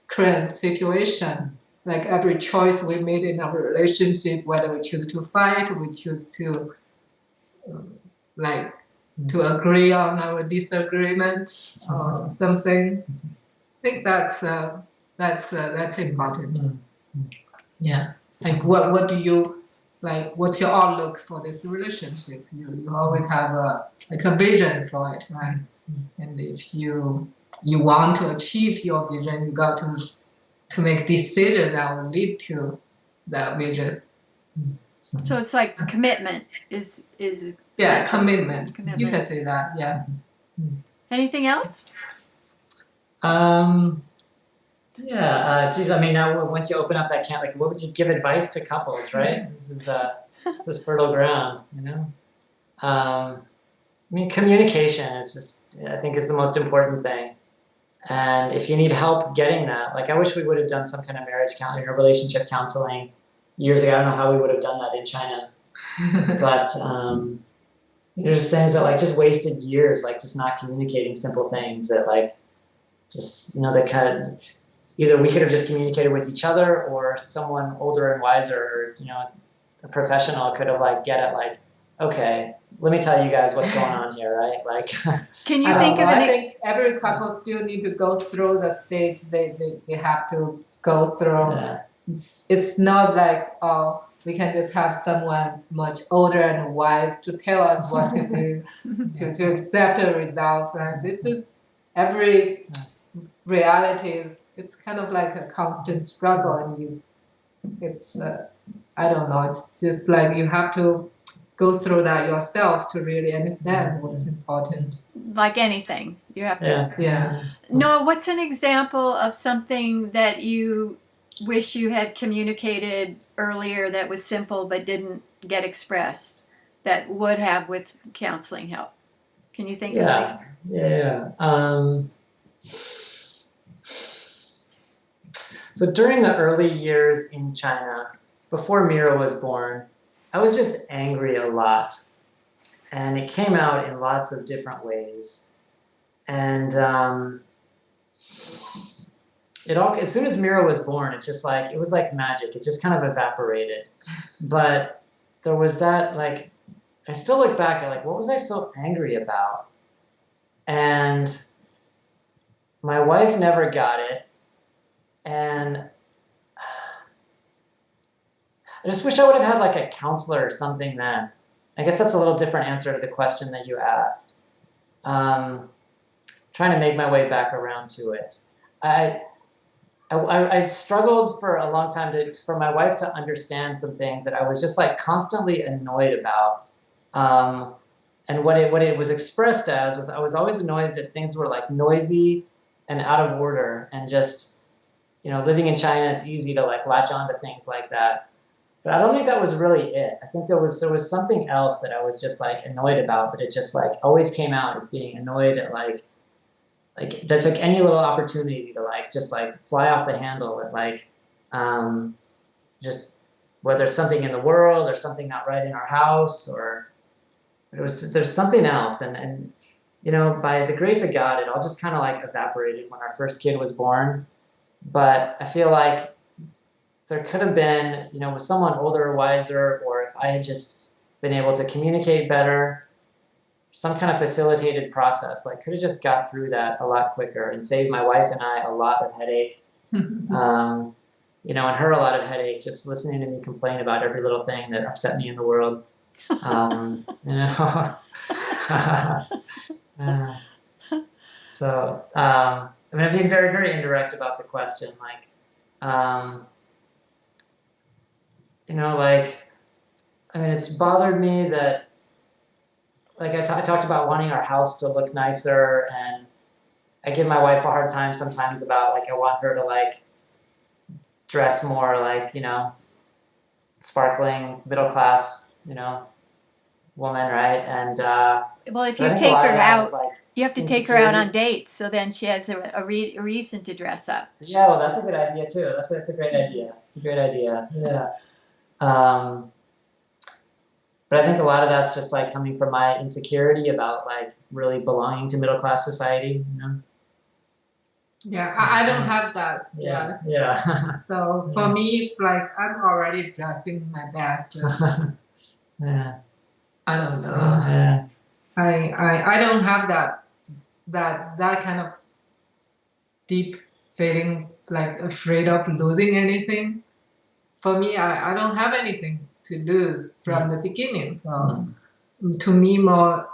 current situation. Like every choice we made in our relationship, whether we choose to fight, we choose to to agree on our disagreement or something. I think that's important. Yeah. Like what do you like? What's your outlook for this relationship? You always have a vision for it, right? And if you want to achieve your vision, you got to make decisions that will lead to that vision. So it's like commitment is Yeah, central. commitment. You Commitment. can say that. Yeah. Anything else? Geez, I mean, now once you open up that can, like, what would you give advice to couples, right? This is fertile ground, you know. I mean, communication is just, I think, is the most important thing. And if you need help getting that, like, I wish we would have done some kind of marriage counseling or relationship counseling years ago. I don't know how we would have done that in China, but there's things that like just wasted years, like just not communicating simple things that like just that kind of either we could have just communicated with each other or someone older and wiser, or a professional could have like get it like, okay, let me tell you guys what's going on here, right? Like, Can you think of I think every couple still need to go through the stage they have to go through. Yeah. It's not like, oh, we can just have someone much older and wise to tell us what to do to accept a result, right? This is every reality. It's kind of like a constant struggle, and it's I don't know. It's just like you have to go through that yourself to really understand what's important. like anything, you have to. Yeah. Noah, what's an example of something that you wish you had communicated earlier that was simple but didn't get expressed that would have with counseling help? Can you think of it? So during the early years in China, before Mira was born, I was just angry a lot. And it came out in lots of different ways. And as soon as Mira was born, it was like magic. It just kind of evaporated. But there was that, like, I still look back at, like, what was I so angry about? And my wife never got it. And I just wish I would have had, like, a counselor or something then. I guess that's a little different answer to the question that you asked. Trying to make my way back around to it. I struggled for a long time for my wife to understand some things that I was just like constantly annoyed about. And what it was expressed as was I was always annoyed that things were like noisy and out of order, and just, living in China, it's easy to like latch on to things like that. But I don't think that was really it. I think there was something else that I was just like annoyed about, but it just like always came out as being annoyed at like that took any little opportunity to like just like fly off the handle at like just whether there's something in the world or something not right in our house, or there's something else, and by the grace of God, it all just kind of like evaporated when our first kid was born. But I feel like there could have been, with someone older or wiser, or if I had just been able to communicate better, some kind of facilitated process, like could have just got through that a lot quicker and saved my wife and I a lot of headache, and her a lot of headache, just listening to me complain about every little thing that upset me in the world. So, I mean, I'm being very, very indirect about the question, like, it's bothered me that, like, I talked about wanting our house to look nicer, and I give my wife a hard time sometimes about, like, I want her to, like, dress more like, sparkling, middle class, woman, right? And well, if you take her out, you have to take her out on dates, so then she has a reason to dress up. Yeah, well, that's a good idea too. That's a great idea. It's a great idea. Yeah. But I think a lot of that's just like coming from my insecurity about like really belonging to middle class society. Yeah, I don't have that. Yeah. So for me, it's like I'm already dressing my best. Yeah. I don't know. So, yeah. I don't have that kind of deep feeling, like afraid of losing anything. For me, I don't have anything to lose from the beginning. So to me,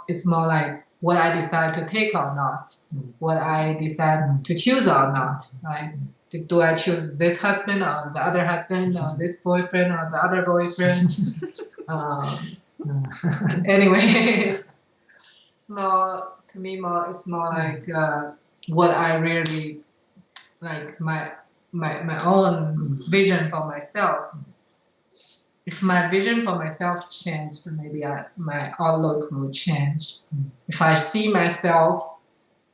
it's more like what I decide to take or not, what I decide to choose or not, right? do I choose this husband or the other husband or this boyfriend or the other boyfriend? Anyway, it's more to me more. It's more like what I really like my own vision for myself. If my vision for myself changed, maybe my outlook will change. If I see myself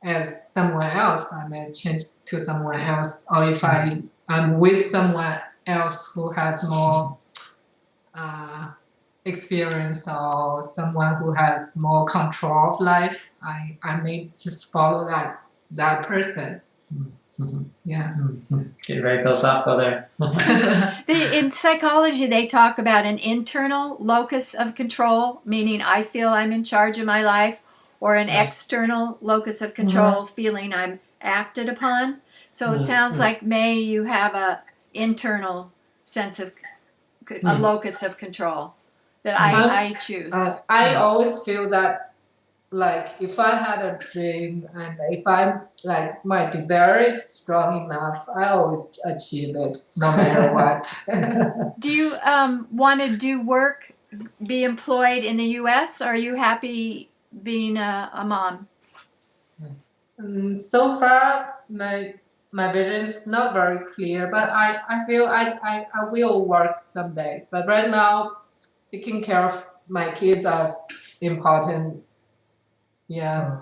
as someone else, I may change to someone else. Or if I'm with someone else who has more experience or someone who has more control of life, I may just follow that person. Yeah. Get very philosophical there. In psychology, they talk about an internal locus of control, meaning I feel I'm in charge of my life, or an external locus of control, feeling I'm acted upon. So it sounds like, May, you have a internal sense of a locus of control that I choose. I always feel that, like, if I had a dream and if I'm like my desire is strong enough, I always achieve it no matter what. Do you want to do work, be employed in the U.S.? Or are you happy being a mom? So far, my vision is not very clear, but I feel I will work someday. But right now, taking care of my kids are important. Yeah.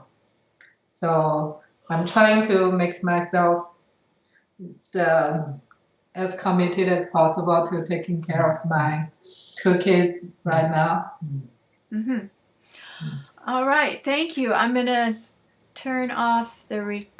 So I'm trying to make myself as committed as possible to taking care of my 2 kids right now. All right. Thank you. I'm going to turn off the recording.